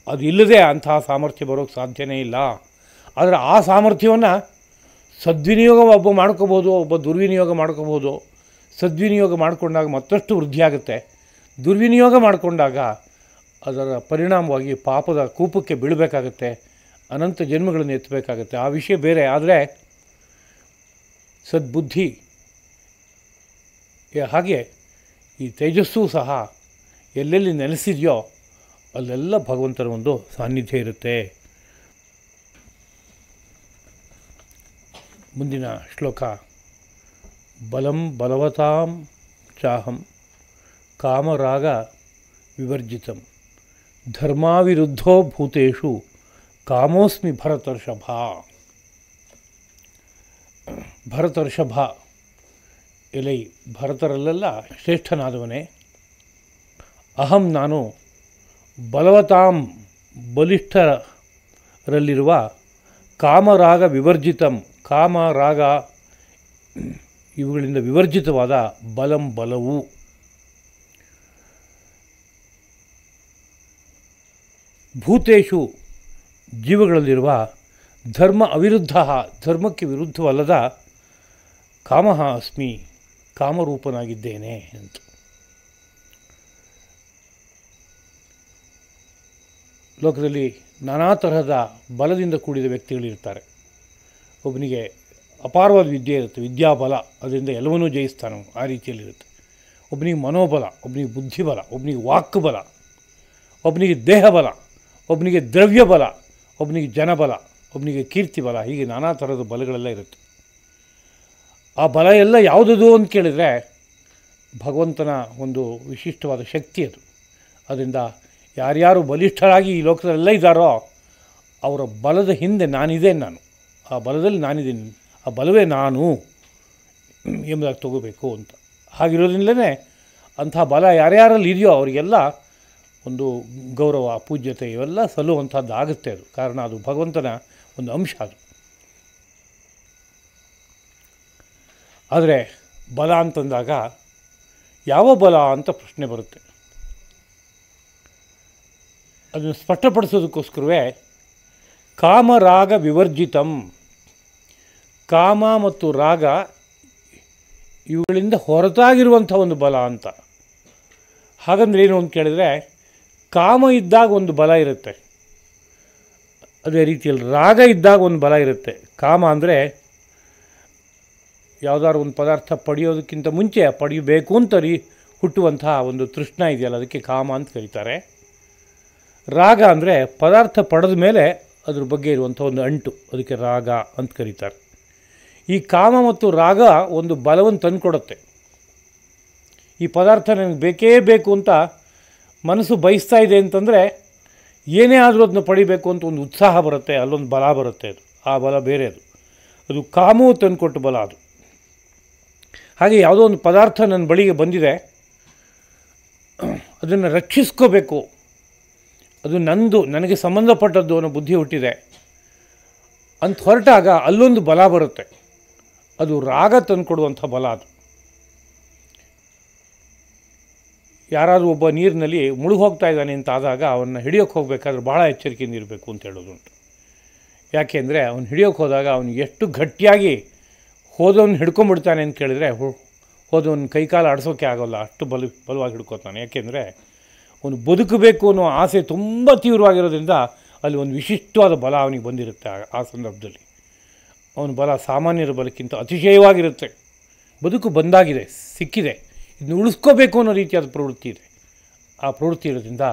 ಅದು ಇಲ್ಲದೆ ಅಂತಹ ಸಾಮರ್ಥ್ಯ ಬರೋಕ್ಕೆ ಸಾಧ್ಯನೇ ಇಲ್ಲ. ಆದರೆ ಆ ಸಾಮರ್ಥ್ಯವನ್ನು ಸದ್ವಿನಿಯೋಗ ಒಬ್ಬ ಮಾಡ್ಕೋಬೋದು, ಒಬ್ಬ ದುರ್ವಿನಿಯೋಗ ಮಾಡ್ಕೋಬೋದು. ಸದ್ವಿನಿಯೋಗ ಮಾಡಿಕೊಂಡಾಗ ಮತ್ತಷ್ಟು ವೃದ್ಧಿಯಾಗುತ್ತೆ. ದುರ್ವಿನಿಯೋಗ ಮಾಡಿಕೊಂಡಾಗ ಅದರ ಪರಿಣಾಮವಾಗಿ ಪಾಪದ ಕೂಪಕ್ಕೆ ಬೀಳಬೇಕಾಗತ್ತೆ, ಅನಂತ ಜನ್ಮಗಳನ್ನು ಎತ್ತಬೇಕಾಗತ್ತೆ. ಆ ವಿಷಯ ಬೇರೆ. ಆದರೆ ಸದ್ಬುದ್ಧಿ ಹಾಗೆ ಈ ತೇಜಸ್ಸು ಸಹ ಎಲ್ಲೆಲ್ಲಿ ನೆಲೆಸಿದೆಯೋ ಅಲ್ಲೆಲ್ಲ ಭಗವಂತನ ಒಂದು ಸಾನ್ನಿಧ್ಯ ಇರುತ್ತೆ. ಮುಂದಿನ ಶ್ಲೋಕ ಬಲಂ ಬಲವತಾಂ ಚಾಹಂ ಕಾಮರಾಗ ವಿವರ್ಜಿತಂ ಧರ್ಮಾವಿರುದ್ಧೋ ಭೂತೇಷು ಕಾಮೋಸ್ಮಿ ಭರತರ್ಷಭ. ಭರತರ್ಷಭ ಎಲೈ ಭರತರಲ್ಲೆಲ್ಲ ಶ್ರೇಷ್ಠನಾದವನೇ, ಅಹಂ ನಾನು ಬಲವತಾಂ ಬಲಿಷ್ಠರಲ್ಲಿರುವ ಕಾಮರಾಗ ವಿವರ್ಜಿತಂ ಕಾಮ ರಾಗ ಇವುಗಳಿಂದ ವಿವರ್ಜಿತವಾದ ಬಲಂ ಬಲವು ಭೂತೇಷು ಜೀವಗಳಲ್ಲಿರುವ ಧರ್ಮ ಅವಿರುದ್ಧ ಧರ್ಮಕ್ಕೆ ವಿರುದ್ಧವಲ್ಲದ ಕಾಮಃ ಅಸ್ಮಿ ಕಾಮರೂಪನಾಗಿದ್ದೇನೆ ಅಂತ. ಲೋಕದಲ್ಲಿ ನಾನಾ ತರಹದ ಬಲದಿಂದ ಕೂಡಿದ ವ್ಯಕ್ತಿಗಳಿರ್ತಾರೆ. ಒಬ್ಬನಿಗೆ ಅಪಾರವಾದ ವಿದ್ಯೆ ಇರುತ್ತೆ, ವಿದ್ಯಾಬಲ, ಅದರಿಂದ ಎಲ್ಲವನ್ನೂ ಜಯಿಸ್ತಾನೆ, ಆ ರೀತಿಯಲ್ಲಿರುತ್ತೆ. ಒಬ್ಬನಿಗೆ ಮನೋಬಲ, ಒಬ್ಬನಿಗೆ ಬುದ್ಧಿಬಲ, ಒಬ್ಬನಿಗೆ ವಾಕ್ಬಲ, ಒಬ್ಬನಿಗೆ ದೇಹಬಲ, ಒಬ್ಬನಿಗೆ ದ್ರವ್ಯಬಲ, ಒಬ್ಬನಿಗೆ ಜನಬಲ, ಒಬ್ಬನಿಗೆ ಕೀರ್ತಿಬಲ, ಹೀಗೆ ನಾನಾ ಥರದ ಬಲಗಳೆಲ್ಲ ಇರುತ್ತೆ. ಆ ಬಲ ಎಲ್ಲ ಯಾವುದದು ಅಂತ ಕೇಳಿದರೆ ಭಗವಂತನ ಒಂದು ವಿಶಿಷ್ಟವಾದ ಶಕ್ತಿ ಅದು. ಅದರಿಂದ ಯಾರ್ಯಾರು ಬಲಿಷ್ಠರಾಗಿ ಈ ಲೋಕದಲ್ಲೆಲ್ಲ ಇದ್ದಾರೋ ಅವರ ಬಲದ ಹಿಂದೆ ನಾನಿದ್ದೇನೆ, ನಾನು ಆ ಬಲದಲ್ಲಿ ನಾನಿದ್ದೀನಿ, ಆ ಬಲವೇ ನಾನು ಎಂಬುದಾಗಿ ತಗೋಬೇಕು ಅಂತ. ಹಾಗಿರೋದ್ರಿಂದಲೇ ಅಂಥ ಬಲ ಯಾರ್ಯಾರಲ್ಲಿ ಇದೆಯೋ ಅವರಿಗೆಲ್ಲ ಒಂದು ಗೌರವ ಪೂಜ್ಯತೆ ಇವೆಲ್ಲ ಸಲ್ಲುವಂಥದ್ದು ಆಗುತ್ತೆ. ಅದು ಕಾರಣ ಅದು ಭಗವಂತನ ಒಂದು ಅಂಶ ಅದು. ಆದರೆ ಬಲ ಅಂತಂದಾಗ ಯಾವ ಬಲ ಅಂತ ಪ್ರಶ್ನೆ ಬರುತ್ತೆ. ಅದನ್ನು ಸ್ಪಷ್ಟಪಡಿಸೋದಕ್ಕೋಸ್ಕರವೇ ಕಾಮರಾಗ ವಿವರ್ಜಿತಂ, ಕಾಮ ಮತ್ತು ರಾಗ ಇವುಗಳಿಂದ ಹೊರತಾಗಿರುವಂಥ ಒಂದು ಬಲ ಅಂತ. ಹಾಗಂದ್ರೆ ಏನು ಅಂತ ಕೇಳಿದರೆ, ಕಾಮ ಇದ್ದಾಗ ಒಂದು ಬಲ ಇರುತ್ತೆ, ಅದೇ ರೀತಿಯಲ್ಲಿ ರಾಗ ಇದ್ದಾಗ ಒಂದು ಬಲ ಇರುತ್ತೆ. ಕಾಮ ಅಂದರೆ ಯಾವುದಾದ್ರು ಒಂದು ಪದಾರ್ಥ ಪಡೆಯೋದಕ್ಕಿಂತ ಮುಂಚೆ ಪಡೆಯಬೇಕು ಅಂತ ಹುಟ್ಟುವಂತಹ ಒಂದು ತೃಷ್ಣ ಇದೆಯಲ್ಲ, ಅದಕ್ಕೆ ಕಾಮ ಅಂತ ಕರೀತಾರೆ. ರಾಗ ಅಂದರೆ ಪದಾರ್ಥ ಪಡೆದ ಮೇಲೆ ಅದ್ರ ಬಗ್ಗೆ ಇರುವಂಥ ಒಂದು ಅಂಟು, ಅದಕ್ಕೆ ರಾಗ ಅಂತ ಕರೀತಾರೆ. ಈ ಕಾಮ ಮತ್ತು ರಾಗ ಒಂದು ಬಲವನ್ನು ತಂದುಕೊಡುತ್ತೆ. ಈ ಪದಾರ್ಥ ನನಗೆ ಬೇಕೇ ಬೇಕು ಅಂತ ಮನಸ್ಸು ಬಯಸ್ತಾ ಇದೆ ಅಂತಂದರೆ ಏನೇ ಆದರೂ ಅದನ್ನ ಪಡಿಬೇಕು ಅಂತ ಒಂದು ಉತ್ಸಾಹ ಬರುತ್ತೆ, ಅಲ್ಲೊಂದು ಬಲ ಬರುತ್ತೆ. ಅದು ಆ ಬಲ ಬೇರೆ, ಅದು ಕಾಮವು ತಂದುಕೊಟ್ಟು ಬಲ ಅದು. ಹಾಗೆ ಯಾವುದೋ ಒಂದು ಪದಾರ್ಥ ನನ್ನ ಬಳಿಗೆ ಬಂದಿದೆ, ಅದನ್ನು ರಕ್ಷಿಸ್ಕೋಬೇಕು, ಅದು ನಂದು, ನನಗೆ ಸಂಬಂಧಪಟ್ಟದ್ದು ಅನ್ನೋ ಬುದ್ಧಿ ಹುಟ್ಟಿದೆ ಅಂತ ಹೊರಟಾಗ ಅಲ್ಲೊಂದು ಬಲ ಬರುತ್ತೆ, ಅದು ರಾಗ ತಂದುಕೊಡುವಂಥ ಬಲ ಅದು. ಯಾರಾದರೂ ಒಬ್ಬ ನೀರಿನಲ್ಲಿ ಮುಳುಗಿ ಹೋಗ್ತಾ ಇದ್ದಾನೆ ಅಂತ ಆದಾಗ ಅವನ್ನ ಹಿಡಿಯೋಕ್ಕೆ ಹೋಗಬೇಕಾದ್ರೆ ಭಾಳ ಎಚ್ಚರಿಕೆಯಿಂದ ಇರಬೇಕು ಅಂತ ಹೇಳೋದುಂಟು. ಯಾಕೆಂದರೆ ಅವನು ಹಿಡಿಯೋಕ್ಕೆ ಹೋದಾಗ ಅವನು ಎಷ್ಟು ಗಟ್ಟಿಯಾಗಿ ಹೋದವನು ಹಿಡ್ಕೊಂಡ್ಬಿಡ್ತಾನೆ ಅಂತ ಕೇಳಿದರೆ ಹೋದವನು ಕೈಕಾಲು ಆಡಿಸೋಕ್ಕೆ ಆಗೋಲ್ಲ, ಅಷ್ಟು ಬಲವಾಗಿ ಹಿಡ್ಕೋತಾನೆ. ಯಾಕೆಂದರೆ ಅವನು ಬದುಕಬೇಕು ಅನ್ನೋ ಆಸೆ ತುಂಬ ತೀವ್ರವಾಗಿರೋದ್ರಿಂದ ಅಲ್ಲಿ ಒಂದು ವಿಶಿಷ್ಟವಾದ ಬಲ ಅವನಿಗೆ ಬಂದಿರುತ್ತೆ. ಆ ಸಂದರ್ಭದಲ್ಲಿ ಅವನ ಬಲ ಸಾಮಾನ್ಯರ ಬಲಕ್ಕಿಂತ ಅತಿಶಯವಾಗಿರುತ್ತೆ. ಬದುಕು ಬಂದಾಗಿದೆ, ಸಿಕ್ಕಿದೆ, ಇದನ್ನು ಉಳಿಸ್ಕೋಬೇಕು ಅನ್ನೋ ರೀತಿಯಾದ ಪ್ರವೃತ್ತಿ ಇದೆ. ಆ ಪ್ರವೃತ್ತಿ ಇರೋದ್ರಿಂದ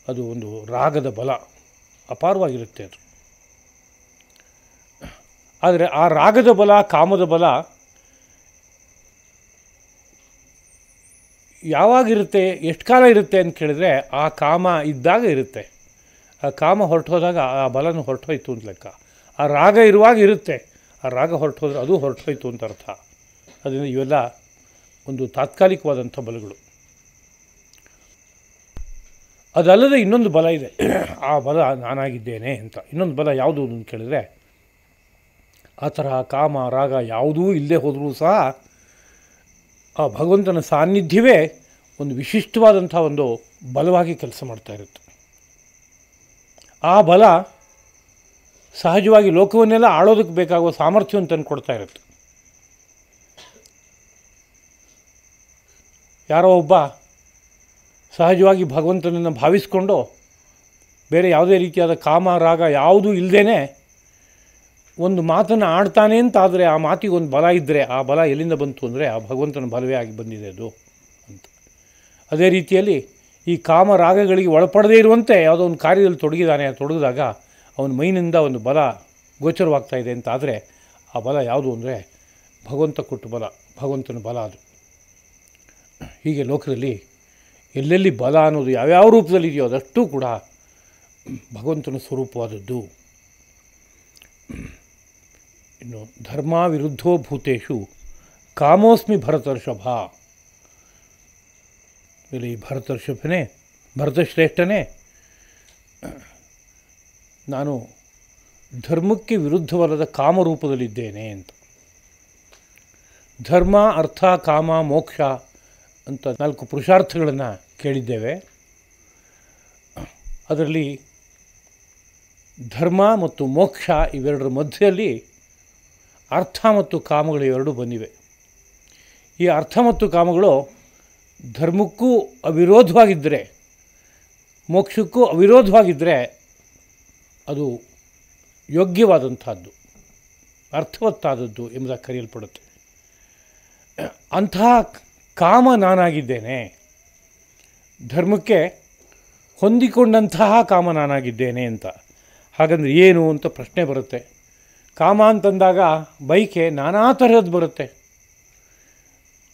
ಅದು ಒಂದು ರಾಗದ ಬಲ ಅಪಾರವಾಗಿರುತ್ತೆ ಅದು. ಆದರೆ ಆ ರಾಗದ ಬಲ, ಕಾಮದ ಬಲ ಯಾವಾಗಿರುತ್ತೆ, ಎಷ್ಟು ಕಾಲ ಇರುತ್ತೆ ಅಂತ ಕೇಳಿದರೆ ಆ ಕಾಮ ಇದ್ದಾಗ ಇರುತ್ತೆ. ಆ ಕಾಮ ಹೊರಟೋದಾಗ ಆ ಬಲನೂ ಹೊರಟೋಯ್ತು ಅಂತ ಲೆಕ್ಕ. ಆ ರಾಗ ಇರುವಾಗ ಇರುತ್ತೆ, ಆ ರಾಗ ಹೊರಟೋದ್ರೆ ಅದು ಹೊರಟೋಯ್ತು ಅಂತ ಅರ್ಥ. ಅದರಿಂದ ಇವೆಲ್ಲ ಒಂದು ತಾತ್ಕಾಲಿಕವಾದಂಥ ಬಲಗಳು. ಅದಲ್ಲದೆ ಇನ್ನೊಂದು ಬಲ ಇದೆ. ಆ ಬಲ ನಾನಾಗಿದ್ದೇನೆ ಅಂತ. ಇನ್ನೊಂದು ಬಲ ಯಾವುದು ಅಂತ ಕೇಳಿದರೆ, ಆ ತರಹ ಕಾಮ ರಾಗ ಯಾವುದೂ ಇಲ್ಲದೆ ಹೋದರೂ ಸಹ ಆ ಭಗವಂತನ ಸಾನ್ನಿಧ್ಯವೇ ಒಂದು ವಿಶಿಷ್ಟವಾದಂಥ ಒಂದು ಬಲವಾಗಿ ಕೆಲಸ ಮಾಡ್ತಾ ಇರುತ್ತೆ. ಆ ಬಲ ಸಹಜವಾಗಿ ಲೋಕವನ್ನೆಲ್ಲ ಆಳೋದಕ್ಕೆ ಬೇಕಾಗುವ ಸಾಮರ್ಥ್ಯವನ್ನು ತಂದು ಕೊಡ್ತಾ ಇರುತ್ತೆ. ಯಾರೋ ಒಬ್ಬ ಸಹಜವಾಗಿ ಭಗವಂತನನ್ನು ಭಾವಿಸ್ಕೊಂಡು ಬೇರೆ ಯಾವುದೇ ರೀತಿಯಾದ ಕಾಮ ರಾಗ ಯಾವುದೂ ಇಲ್ಲದೇ ಒಂದು ಮಾತನ್ನು ಆಡ್ತಾನೆ ಅಂತಾದರೆ ಆ ಮಾತಿಗೆ ಒಂದು ಬಲ ಇದ್ದರೆ ಆ ಬಲ ಎಲ್ಲಿಂದ ಬಂತು ಅಂದರೆ ಆ ಭಗವಂತನ ಬಲವೇ ಆಗಿ ಬಂದಿದೆ ಅದು ಅಂತ. ಅದೇ ರೀತಿಯಲ್ಲಿ ಈ ಕಾಮ ರಾಗಗಳಿಗೆ ಒಳಪಡದೇ ಇರುವಂತೆ ಯಾವುದೋ ಒಂದು ಕಾರ್ಯದಲ್ಲಿ ತೊಡಗಿದಾಗ ಅವನ ಮೈನಿಂದ ಒಂದು ಬಲ ಗೋಚರವಾಗ್ತಾ ಇದೆ ಅಂತ ಆದರೆ ಆ ಬಲ ಯಾವುದು ಅಂದರೆ ಭಗವಂತ ಕೊಟ್ಟು ಬಲ, ಭಗವಂತನ ಬಲ ಅದು. ಹೀಗೆ ಲೋಕದಲ್ಲಿ ಎಲ್ಲೆಲ್ಲಿ ಬಲ ಅನ್ನೋದು ಯಾವ್ಯಾವ ರೂಪದಲ್ಲಿ ಇದೆಯೋ ಅದಷ್ಟೂ ಕೂಡ ಭಗವಂತನ ಸ್ವರೂಪವಾದದ್ದು. ಇನ್ನು ಧರ್ಮ ವಿರುದ್ಧೋ ಭೂತೇಶು ಕಾಮೋಸ್ಮಿ ಭರತರ್ಷಭ. ಇಲ್ಲಿ ಭರತರ್ಷಭನೇ, ಭರತಶ್ರೇಷ್ಠನೇ, ನಾನು ಧರ್ಮಕ್ಕೆ ವಿರುದ್ಧವಲ್ಲದ ಕಾಮರೂಪದಲ್ಲಿದ್ದೇನೆ ಅಂತ. ಧರ್ಮ, ಅರ್ಥ, ಕಾಮ, ಮೋಕ್ಷ ಅಂತ 4 ಪುರುಷಾರ್ಥಗಳನ್ನು ಕೇಳಿದ್ದೇವೆ. ಅದರಲ್ಲಿ ಧರ್ಮ ಮತ್ತು ಮೋಕ್ಷ ಇವೆರಡರ ಮಧ್ಯದಲ್ಲಿ ಅರ್ಥ ಮತ್ತು ಕಾಮಗಳು ಇವೆರಡೂ ಬಂದಿವೆ. ಈ ಅರ್ಥ ಮತ್ತು ಕಾಮಗಳು ಧರ್ಮಕ್ಕೂ ಅವಿರೋಧವಾಗಿದ್ದರೆ, ಮೋಕ್ಷಕ್ಕೂ ಅವಿರೋಧವಾಗಿದ್ದರೆ ಅದು ಯೋಗ್ಯವಾದಂಥದ್ದು, ಅರ್ಥವತ್ತಾದದ್ದು ಎಂಬುದಾಗಿ ಕರೆಯಲ್ಪಡುತ್ತೆ. ಅಂತಹ ಕಾಮ ನಾನಾಗಿದ್ದೇನೆ, ಧರ್ಮಕ್ಕೆ ಹೊಂದಿಕೊಂಡಂತಹ ಕಾಮ ನಾನಾಗಿದ್ದೇನೆ ಅಂತ. ಹಾಗಂದ್ರೆ ಏನು ಅಂತ ಪ್ರಶ್ನೆ ಬರುತ್ತೆ. ಕಾಮ ಅಂತಂದಾಗ ಬೈಕೆ ನಾನಾ ಥರದ್ದು ಬರುತ್ತೆ.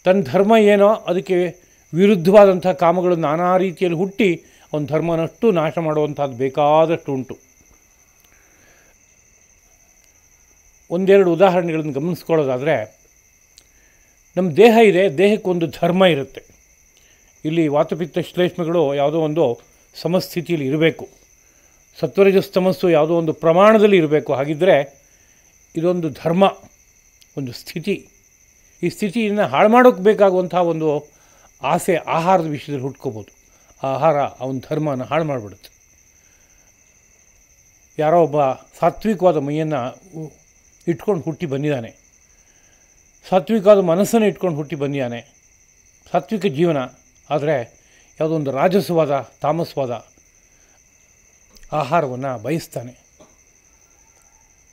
ತನ್ನ ಧರ್ಮ ಏನೋ ಅದಕ್ಕೆ ವಿರುದ್ಧವಾದಂಥ ಕಾಮಗಳು ನಾನಾ ರೀತಿಯಲ್ಲಿ ಹುಟ್ಟಿ ಅವನ ಧರ್ಮನಷ್ಟು ನಾಶ ಮಾಡುವಂಥದ್ದು ಬೇಕಾದಷ್ಟು ಉಂಟು. ಒಂದೆರಡು ಉದಾಹರಣೆಗಳನ್ನು ಗಮನಿಸ್ಕೊಳ್ಳೋದಾದರೆ, ನಮ್ಮ ದೇಹ ಇದೆ, ದೇಹಕ್ಕೊಂದು ಧರ್ಮ ಇರುತ್ತೆ. ಇಲ್ಲಿ ವಾತಪಿತ್ತ ಶ್ಲೇಷ್ಮಗಳು ಯಾವುದೋ ಒಂದು ಸಮಸ್ಥಿತಿಯಲ್ಲಿ ಇರಬೇಕು, ಸತ್ವರಜಸ್ತಮಸ್ಸು ಯಾವುದೋ ಒಂದು ಪ್ರಮಾಣದಲ್ಲಿ ಇರಬೇಕು. ಹಾಗಿದ್ದರೆ ಇದೊಂದು ಧರ್ಮ, ಒಂದು ಸ್ಥಿತಿ. ಈ ಸ್ಥಿತಿಯನ್ನು ಹಾಳು ಮಾಡೋಕ್ಕೆ ಬೇಕಾಗುವಂಥ ಒಂದು ಆಸೆ ಆಹಾರದ ವಿಷಯದಲ್ಲಿ ಹುಟ್ಕೋಬೋದು. ಆ ಆಹಾರ ಅವನ ಧರ್ಮನ ಹಾಳು ಮಾಡಿಬಿಡುತ್ತೆ. ಯಾರೋ ಒಬ್ಬ ಸಾತ್ವಿಕವಾದ ಮೈಯನ್ನು ಇಟ್ಕೊಂಡು ಹುಟ್ಟಿ ಬಂದಿದ್ದಾನೆ, ಸಾತ್ವಿಕವಾದ ಮನಸ್ಸನ್ನು ಇಟ್ಕೊಂಡು ಹುಟ್ಟಿ ಬಂದಿದ್ದಾನೆ, ಸಾತ್ವಿಕ ಜೀವನ. ಆದರೆ ಯಾವುದೋ ಒಂದು ರಾಜಸವಾದ, ತಾಮಸವಾದ ಆಹಾರವನ್ನು ಬಯಸ್ತಾನೆ.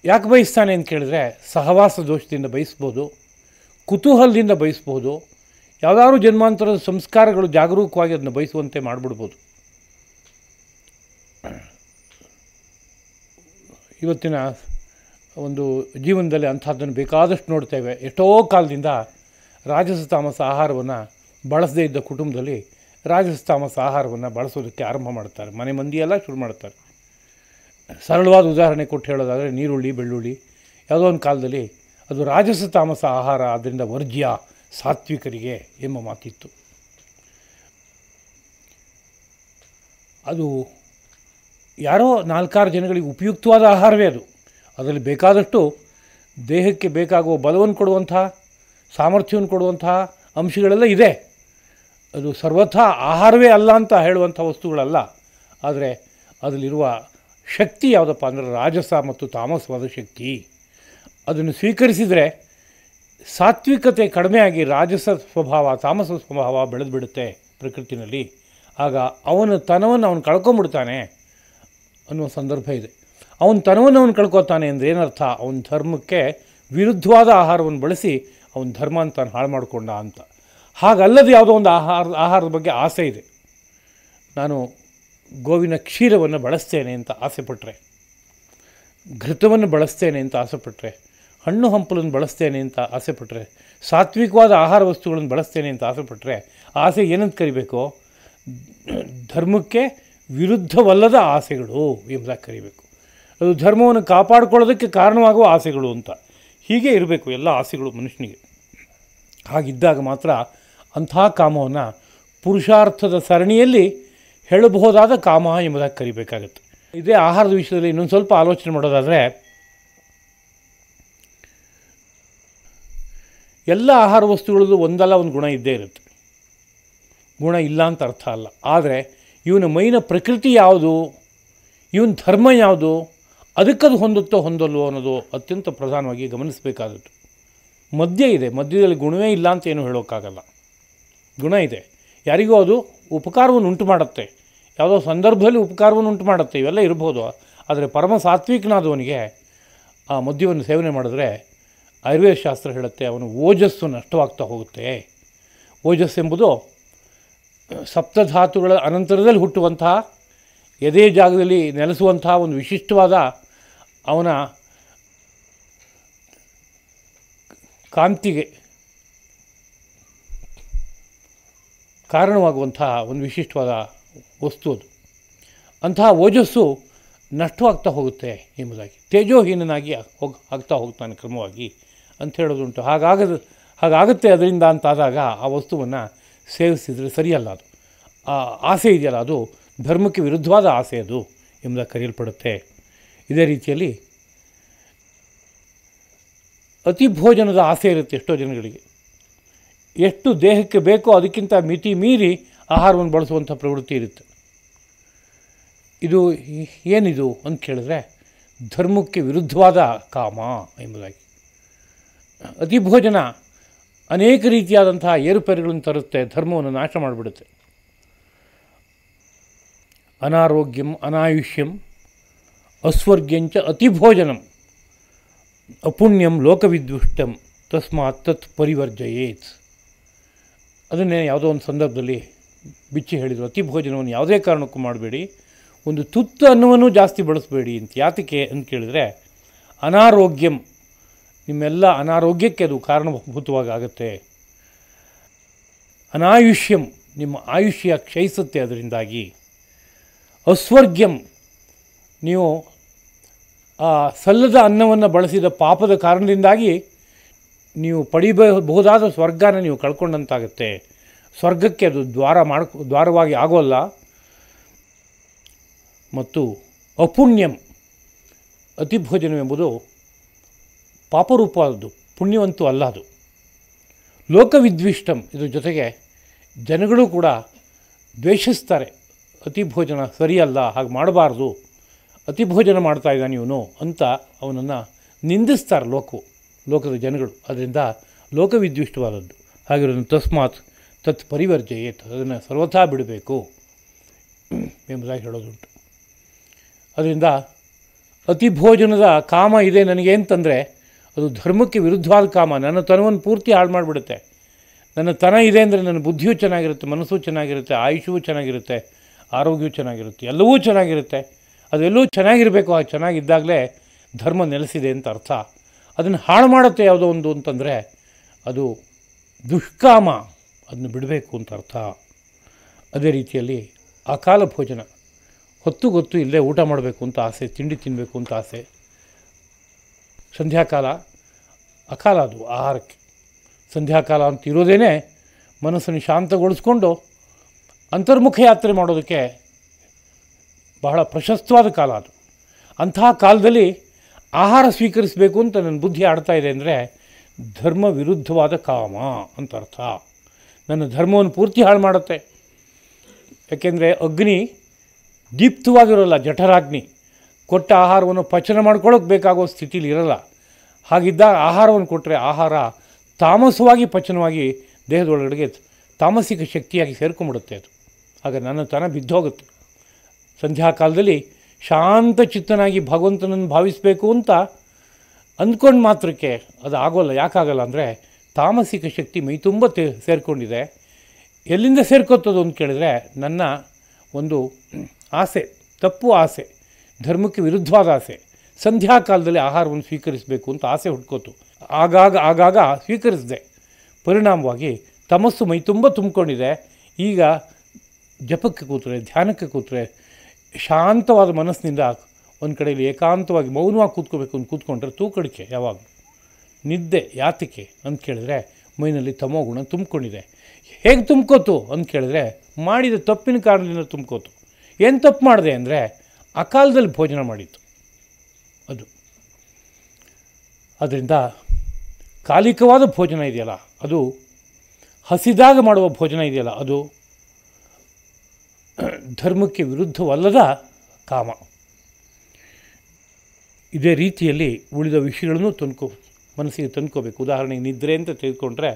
ಯಾಕೆ ಬಯಸ್ತಾನೆ ಅಂತ ಕೇಳಿದ್ರೆ, ಸಹವಾಸ ದೋಷದಿಂದ ಬಯಸ್ಬೋದು, ಕುತೂಹಲದಿಂದ ಬಯಸ್ಬೋದು, ಯಾವುದಾದ್ರೂ ಜನ್ಮಾಂತರದ ಸಂಸ್ಕಾರಗಳು ಜಾಗರೂಕವಾಗಿ ಅದನ್ನು ಬಯಸುವಂತೆ ಮಾಡಿಬಿಡ್ಬೋದು. ಇವತ್ತಿನ ಒಂದು ಜೀವನದಲ್ಲಿ ಅಂಥದ್ದನ್ನು ಬೇಕಾದಷ್ಟು ನೋಡ್ತೇವೆ. ಎಷ್ಟೋ ಕಾಲದಿಂದ ರಾಜಸ ತಾಮಸ ಆಹಾರವನ್ನು ಬಳಸದೇ ಇದ್ದ ಕುಟುಂಬದಲ್ಲಿ ರಾಜಸ ತಾಮಸ ಆಹಾರವನ್ನು ಬಳಸೋದಕ್ಕೆ ಆರಂಭ ಮಾಡ್ತಾರೆ. ಮನೆ ಮಂದಿಯೆಲ್ಲ ಶುರು ಮಾಡ್ತಾರೆ. ಸರಳವಾದ ಉದಾಹರಣೆ ಕೊಟ್ಟು ಹೇಳೋದಾದರೆ, ನೀರುಳ್ಳಿ, ಬೆಳ್ಳುಳ್ಳಿ ಯಾವುದೋ ಒಂದು ಕಾಲದಲ್ಲಿ ಅದು ರಾಜಸ ತಾಮಸ ಆಹಾರ, ಅದರಿಂದ ವರ್ಜ್ಯ ಸಾತ್ವಿಕರಿಗೆ ಎಂಬ ಮಾತಿತ್ತು. ಅದು ಯಾರೋ 4-6 ಜನಗಳಿಗೆ ಉಪಯುಕ್ತವಾದ ಆಹಾರವೇ ಅದು. ಅದರಲ್ಲಿ ಬೇಕಾದಷ್ಟು ದೇಹಕ್ಕೆ ಬೇಕಾಗುವ ಬಲವನ್ನು ಕೊಡುವಂಥ, ಸಾಮರ್ಥ್ಯವನ್ನು ಕೊಡುವಂಥ ಅಂಶಗಳೆಲ್ಲ ಇದೆ. ಅದು ಸರ್ವಥಾ ಆಹಾರವೇ ಅಲ್ಲ ಅಂತ ಹೇಳುವಂಥ ವಸ್ತುಗಳಲ್ಲ. ಆದರೆ ಅದರಲ್ಲಿರುವ ಶಕ್ತಿ ಯಾವುದಪ್ಪ ಅಂದರೆ ರಾಜಸ ಮತ್ತು ತಾಮಸವಾದ ಶಕ್ತಿ. ಅದನ್ನು ಸ್ವೀಕರಿಸಿದರೆ ಸಾತ್ವಿಕತೆ ಕಡಿಮೆಯಾಗಿ ರಾಜಸ ಸ್ವಭಾವ, ತಾಮಸ ಸ್ವಭಾವ ಬೆಳೆದು ಬಿಡುತ್ತೆ ಪ್ರಕೃತಿನಲ್ಲಿ. ಆಗ ಅವನ ತನವನ್ನು ಅವನು ಕಳ್ಕೊಂಬಿಡ್ತಾನೆ ಅನ್ನುವ ಸಂದರ್ಭ ಇದೆ. ಅವನ ತನವನ್ನು ಅವನು ಕಳ್ಕೊತಾನೆ ಅಂದರೆ ಏನರ್ಥ? ಅವನ ಧರ್ಮಕ್ಕೆ ವಿರುದ್ಧವಾದ ಆಹಾರವನ್ನು ಬಳಸಿ ಅವನ ಧರ್ಮ ಅಂತ ತಾನು ಹಾಳು ಮಾಡಿಕೊಂಡ ಅಂತ. ಹಾಗಲ್ಲದೆ ಯಾವುದೋ ಒಂದು ಆಹಾರದ ಬಗ್ಗೆ ಆಸೆ ಇದೆ. ನಾನು ಗೋವಿನ ಕ್ಷೀರವನ್ನು ಬಳಸ್ತೇನೆ ಅಂತ ಆಸೆಪಟ್ಟರೆ, ಘೃತವನ್ನು ಬಳಸ್ತೇನೆ ಅಂತ ಆಸೆಪಟ್ಟರೆ, ಹಣ್ಣು ಹಂಪಲನ್ನು ಬಳಸ್ತೇನೆ ಅಂತ ಆಸೆಪಟ್ಟರೆ, ಸಾತ್ವಿಕವಾದ ಆಹಾರ ವಸ್ತುಗಳನ್ನು ಬಳಸ್ತೇನೆ ಅಂತ ಆಸೆಪಟ್ಟರೆ, ಆಸೆ ಏನಂತ ಕರಿಬೇಕು? ಧರ್ಮಕ್ಕೆ ವಿರುದ್ಧವಲ್ಲದ ಆಸೆಗಳು ಎಂಬುದಾಗಿ ಕರಿಬೇಕು. ಅದು ಧರ್ಮವನ್ನು ಕಾಪಾಡಿಕೊಳ್ಳೋದಕ್ಕೆ ಕಾರಣವಾಗುವ ಆಸೆಗಳು ಅಂತ. ಹೀಗೆ ಇರಬೇಕು ಎಲ್ಲ ಆಸೆಗಳು ಮನುಷ್ಯನಿಗೆ. ಹಾಗಿದ್ದಾಗ ಮಾತ್ರ ಅಂಥ ಕಾಮವನ್ನು ಪುರುಷಾರ್ಥದ ಸರಣಿಯಲ್ಲಿ ಹೇಳಬಹುದಾದ ಕಾಮ ಎಂಬುದಾಗಿ ಕರಿಬೇಕಾಗುತ್ತೆ. ಇದೇ ಆಹಾರದ ವಿಷಯದಲ್ಲಿ ಇನ್ನೊಂದು ಸ್ವಲ್ಪ ಆಲೋಚನೆ ಮಾಡೋದಾದರೆ, ಎಲ್ಲ ಆಹಾರ ವಸ್ತುಗಳಲ್ಲೂ ಒಂದಲ್ಲ ಒಂದು ಗುಣ ಇದ್ದೇ ಇರುತ್ತೆ. ಗುಣ ಇಲ್ಲ ಅಂತ ಅರ್ಥ ಅಲ್ಲ. ಆದರೆ ಇವನ ಮೈನ ಪ್ರಕೃತಿ ಯಾವುದು, ಇವನ ಧರ್ಮ ಯಾವುದು, ಅದಕ್ಕದು ಹೊಂದುತ್ತೋ ಹೊಂದಲ್ವೋ ಅನ್ನೋದು ಅತ್ಯಂತ ಪ್ರಧಾನವಾಗಿ ಗಮನಿಸಬೇಕಾದದ್ದು. ಮದ್ಯ ಇದೆ, ಮದ್ಯದಲ್ಲಿ ಗುಣವೇ ಇಲ್ಲ ಅಂತ ಏನು ಹೇಳೋಕ್ಕಾಗಲ್ಲ. ಗುಣ ಇದೆ, ಯಾರಿಗೂ ಅದು ಉಪಕಾರವನ್ನು ಉಂಟು ಮಾಡುತ್ತೆ, ಯಾವುದೋ ಸಂದರ್ಭದಲ್ಲಿ ಉಪಕಾರವನ್ನು ಉಂಟು ಮಾಡುತ್ತೆ, ಇವೆಲ್ಲ ಇರ್ಬೋದು. ಆದರೆ ಪರಮ ಸಾತ್ವಿಕನಾದವನಿಗೆ ಆ ಮದ್ಯವನ್ನು ಸೇವನೆ ಮಾಡಿದ್ರೆ ಆಯುರ್ವೇದ ಶಾಸ್ತ್ರ ಹೇಳುತ್ತೆ ಅವನು ಓಜಸ್ಸು ನಷ್ಟವಾಗ್ತಾ ಹೋಗುತ್ತೆ. ಓಜಸ್ಸೆಂಬುದು ಸಪ್ತಧಾತುಗಳ ಅನಂತರದಲ್ಲಿ ಹುಟ್ಟುವಂತಹ, ಎದೆ ಜಾಗದಲ್ಲಿ ನೆಲೆಸುವಂತಹ ಒಂದು ವಿಶಿಷ್ಟವಾದ ಅವನ ಕಾಂತಿಗೆ ಕಾರಣವಾಗುವಂತಹ ಒಂದು ವಿಶಿಷ್ಟವಾದ ವಸ್ತು ಅದು. ಅಂತಹ ಓಜಸ್ಸು ನಷ್ಟವಾಗ್ತಾ ಹೋಗುತ್ತೆ ಎಂಬುದಾಗಿ, ತೇಜೋಹೀನನಾಗಿ ಆಗ್ತಾ ಹೋಗ್ತಾನೆ ಕ್ರಮವಾಗಿ ಅಂತ ಹೇಳೋದುಂಟು. ಹಾಗಾಗುತ್ತೆ ಅದರಿಂದ ಅಂತಾದಾಗ ಆ ವಸ್ತುವನ್ನು ಸೇವಿಸಿದರೆ ಸರಿಯಲ್ಲ. ಅದು ಆ ಆಸೆ ಇದೆಯಲ್ಲ, ಅದು ಧರ್ಮಕ್ಕೆ ವಿರುದ್ಧವಾದ ಆಸೆ ಅದು ಎಂಬುದಾಗಿ ಕರೆಯಲ್ಪಡುತ್ತೆ. ಇದೇ ರೀತಿಯಲ್ಲಿ ಅತಿ ಭೋಜನದ ಆಸೆ ಇರುತ್ತೆ ಎಷ್ಟೋ ಜನಗಳಿಗೆ. ಎಷ್ಟು ದೇಹಕ್ಕೆ ಬೇಕೋ ಅದಕ್ಕಿಂತ ಮಿತಿ ಮೀರಿ ಆಹಾರವನ್ನು ಬಳಸುವಂಥ ಪ್ರವೃತ್ತಿ ಇರುತ್ತೆ. ಇದು ಏನಿದು ಅಂತ ಕೇಳಿದ್ರೆ ಧರ್ಮಕ್ಕೆ ವಿರುದ್ಧವಾದ ಕಾಮ ಎಂಬುದಾಗಿ. ಅತಿ ಭೋಜನ ಅನೇಕ ರೀತಿಯಾದಂತಹ ಏರುಪೇರುಗಳನ್ನು ತರುತ್ತೆ, ಧರ್ಮವನ್ನು ನಾಶ ಮಾಡಿಬಿಡುತ್ತೆ. ಅನಾರೋಗ್ಯಂ ಅನಾಯುಷ್ಯಂ ಅಸ್ವರ್ಗ್ಯಂಚ ಅತಿಭೋಜನಂ ಅಪುಣ್ಯಂ ಲೋಕವಿದ್ವಿಷ್ಟಂ ತಸ್ಮಾತ್ ತತ್ ಪರಿವರ್ಜಯೇತ್. ಅದನ್ನೇ ಯಾವುದೋ ಒಂದು ಸಂದರ್ಭದಲ್ಲಿ ಬಿಚ್ಚಿ ಹೇಳಿದರು, ಅತಿ ಭೋಜನವನ್ನು ಯಾವುದೇ ಕಾರಣಕ್ಕೂ ಮಾಡಬೇಡಿ, ಒಂದು ತುತ್ತು ಅನ್ನವನ್ನು ಜಾಸ್ತಿ ಬಳಸಬೇಡಿ ಅಂತ. ಯಾತಕ್ಕೆ ಅಂತ ಕೇಳಿದರೆ ಅನಾರೋಗ್ಯಂ, ನಿಮ್ಮೆಲ್ಲ ಅನಾರೋಗ್ಯಕ್ಕೆ ಅದು ಕಾರಣಭೂತವಾಗಿ ಆಗುತ್ತೆ. ಅನಾಯುಷ್ಯಂ, ನಿಮ್ಮ ಆಯುಷ್ಯ ಕ್ಷಯಿಸುತ್ತೆ ಅದರಿಂದಾಗಿ. ಅಸ್ವರ್ಗ್ಯಂ, ನೀವು ಆ ಸಲ್ಲದ ಅನ್ನವನ್ನು ಬಳಸಿದ ಪಾಪದ ಕಾರಣದಿಂದಾಗಿ ನೀವು ಪಡಿಬಹುದಾದ ಸ್ವರ್ಗನ ನೀವು ಕಳ್ಕೊಂಡಂತಾಗುತ್ತೆ. ಸ್ವರ್ಗಕ್ಕೆ ಅದು ದ್ವಾರವಾಗಿ ಆಗೋಲ್ಲ. ಮತ್ತು ಅಪುಣ್ಯಂ, ಅತಿಭೋಜನವೆಂಬುದು ಪಾಪರೂಪವಾದದ್ದು, ಪುಣ್ಯವಂತೂ ಅಲ್ಲ ಅದು. ಲೋಕವಿದ್ವಿಷ್ಟಂ, ಇದ್ರ ಜೊತೆಗೆ ಜನಗಳು ಕೂಡ ದ್ವೇಷಿಸ್ತಾರೆ. ಅತಿಭೋಜನ ಸರಿಯಲ್ಲ, ಹಾಗೆ ಮಾಡಬಾರ್ದು, ಅತಿಭೋಜನ ಮಾಡ್ತಾ ಇದ್ದಾನೆ ಇವನು ಅಂತ ಅವನನ್ನು ನಿಂದಿಸ್ತಾರೆ ಲೋಕದ ಜನಗಳು. ಅದರಿಂದ ಲೋಕವಿದ್ವಿಷ್ಟವಾದದ್ದು. ಹಾಗಿರೋದು ತಸ್ಮಾತ್ ತತ್ ಪರಿವರ್ಜಯೇತ್, ಅದನ್ನು ಸರ್ವಥಾ ಬಿಡಬೇಕು ಎಂಬುದಾಗಿ ಹೇಳೋದುಂಟು. ಅದರಿಂದ ಅತಿಭೋಜನದ ಕಾಮ ಇದೆ ನನಗೆ ಅಂತಂದರೆ ಅದು ಧರ್ಮಕ್ಕೆ ವಿರುದ್ಧವಾದ ಕಾಮ. ನನ್ನ ತನವನ್ನು ಪೂರ್ತಿ ಹಾಳು ಮಾಡಿಬಿಡುತ್ತೆ. ನನ್ನ ತನ ಇದೆ ಅಂದರೆ ನನ್ನ ಬುದ್ಧಿಯೂ ಚೆನ್ನಾಗಿರುತ್ತೆ, ಮನಸ್ಸು ಚೆನ್ನಾಗಿರುತ್ತೆ, ಆಯುಷ್ಯವೂ ಚೆನ್ನಾಗಿರುತ್ತೆ, ಆರೋಗ್ಯವೂ ಚೆನ್ನಾಗಿರುತ್ತೆ, ಎಲ್ಲವೂ ಚೆನ್ನಾಗಿರುತ್ತೆ. ಅದೆಲ್ಲವೂ ಚೆನ್ನಾಗಿರಬೇಕು. ಆ ಚೆನ್ನಾಗಿದ್ದಾಗಲೇ ಧರ್ಮ ನೆಲೆಸಿದೆ ಅಂತ ಅರ್ಥ. ಅದನ್ನು ಹಾಳು ಮಾಡುತ್ತೆ ಯಾವುದೋ ಒಂದು ಅಂತಂದರೆ ಅದು ದುಷ್ಕಾಮ, ಅದನ್ನು ಬಿಡಬೇಕು ಅಂತ ಅರ್ಥ. ಅದೇ ರೀತಿಯಲ್ಲಿ ಅಕಾಲ ಭೋಜನ, ಹೊತ್ತು ಗೊತ್ತು ಇಲ್ಲೇ ಊಟ ಮಾಡಬೇಕು ಅಂತ ಆಸೆ, ತಿಂಡಿ ತಿನ್ನಬೇಕು ಅಂತ ಆಸೆ. ಸಂಧ್ಯಾಕಾಲ ಅಕಾಲ ಅದು ಆಹಾರಕ್ಕೆ. ಸಂಧ್ಯಾಕಾಲ ಅಂತ ಇರೋದೇ ಮನಸ್ಸನ್ನು ಶಾಂತಗೊಳಿಸ್ಕೊಂಡು ಅಂತರ್ಮುಖ ಯಾತ್ರೆ ಮಾಡೋದಕ್ಕೆ ಬಹಳ ಪ್ರಶಸ್ತವಾದ ಕಾಲ ಅದು. ಅಂತಹ ಕಾಲದಲ್ಲಿ ಆಹಾರ ಸ್ವೀಕರಿಸಬೇಕು ಅಂತ ನನ್ನ ಬುದ್ಧಿ ಆಡ್ತಾ ಇದೆ ಅಂದರೆ ಧರ್ಮ ವಿರುದ್ಧವಾದ ಕಾಮ ಅಂತ ಅರ್ಥ. ನನ್ನ ಧರ್ಮವನ್ನು ಪೂರ್ತಿ ಹಾಳು ಮಾಡುತ್ತೆ. ಯಾಕೆಂದರೆ ಅಗ್ನಿ ದೀಪ್ತವಾಗಿರೋಲ್ಲ, ಜಠರಾಗ್ನಿ. ಕೊಟ್ಟ ಆಹಾರವನ್ನು ಪಚನ ಮಾಡ್ಕೊಳ್ಳೋಕೆ ಬೇಕಾಗೋ ಸ್ಥಿತಿಲಿ ಇರಲ್ಲ. ಹಾಗಿದ್ದಾಗ ಆಹಾರವನ್ನು ಕೊಟ್ಟರೆ ಆಹಾರ ತಾಮಸವಾಗಿ ಪಚನವಾಗಿ ದೇಹದೊಳಗಡೆಗೆ ತಾಮಸಿಕ ಶಕ್ತಿಯಾಗಿ ಸೇರ್ಕೊಂಡ್ಬಿಡುತ್ತೆ ಅದು. ಆಗ ನನ್ನ ತನ ಬಿದ್ದೋಗುತ್ತೆ. ಸಂಧ್ಯಾಕಾಲದಲ್ಲಿ ಶಾಂತ ಚಿತ್ತನಾಗಿ ಭಗವಂತನನ್ನು ಭಾವಿಸಬೇಕು ಅಂತ ಅಂದ್ಕೊಂಡು ಮಾತ್ರಕ್ಕೆ ಅದು ಆಗೋಲ್ಲ. ಯಾಕಾಗಲ್ಲ ಅಂದರೆ ತಾಮಸಿಕ ಶಕ್ತಿ ಮೈ ತುಂಬ ಸೇರಿಕೊಂಡಿದೆ. ಎಲ್ಲಿಂದ ಸೇರ್ಕೋತದು ಅಂತ ಕೇಳಿದರೆ ನನ್ನ ಒಂದು ಆಸೆ, ತಪ್ಪು ಆಸೆ, ಧರ್ಮಕ್ಕೆ ವಿರುದ್ಧವಾದ ಆಸೆ. ಸಂಧ್ಯಾಕಾಲದಲ್ಲಿ ಆಹಾರವನ್ನು ಸ್ವೀಕರಿಸಬೇಕು ಅಂತ ಆಸೆ ಹುಟ್ಕೋತು. ಆಗಾಗ ಸ್ವೀಕರಿಸಿದೆ. ಪರಿಣಾಮವಾಗಿ ತಮಸ್ಸು ಮೈ ತುಂಬ ತುಂಬಿಕೊಂಡಿದೆ. ಈಗ ಜಪಕ್ಕೆ ಕೂತ್ರೆ, ಧ್ಯಾನಕ್ಕೆ ಕೂತ್ರೆ, ಶಾಂತವಾದ ಮನಸ್ಸಿನಿಂದ ಒಂದು ಕಡೆಯಲ್ಲಿ ಏಕಾಂತವಾಗಿ ಮೌನವಾಗಿ ಕೂತ್ಕೋಬೇಕು ಅಂತ ಕೂತ್ಕೊಂಡ್ರೆ ತೂಕಡಿಕೆ ಯಾವಾಗ ನಿದ್ದೆ. ಯಾತಕ್ಕೆ ಅಂತ ಕೇಳಿದ್ರೆ ಮೈನಲ್ಲಿ ತಮೋ ಗುಣ ತುಂಬಿಕೊಂಡಿದೆ. ಹೇಗೆ ತುಂಬ್ಕೋತು ಅಂತ ಕೇಳಿದ್ರೆ ಮಾಡಿದ ತಪ್ಪಿನ ಕಾರಣದಿಂದ ತುಂಬ್ಕೋತು. ಏನು ತಪ್ಪು ಮಾಡಿದೆ ಅಂದರೆ ಅಕಾಲದಲ್ಲಿ ಭೋಜನ ಮಾಡಿತ್ತು ಅದು. ಅದರಿಂದ ಕಾಲಿಕವಾದ ಭೋಜನ ಇದೆಯಲ್ಲ, ಅದು ಹಸಿದಾಗ ಮಾಡುವ ಭೋಜನ ಇದೆಯಲ್ಲ, ಅದು ಧರ್ಮಕ್ಕೆ ವಿರುದ್ಧವಲ್ಲದ ಕಾಮ. ಇದೇ ರೀತಿಯಲ್ಲಿ ಉಳಿದ ವಿಷಯಗಳನ್ನು ಮನಸ್ಸಿಗೆ ತಂದ್ಕೋಬೇಕು. ಉದಾಹರಣೆಗೆ ನಿದ್ರೆ ಅಂತ ತೆಗೆದುಕೊಂಡ್ರೆ,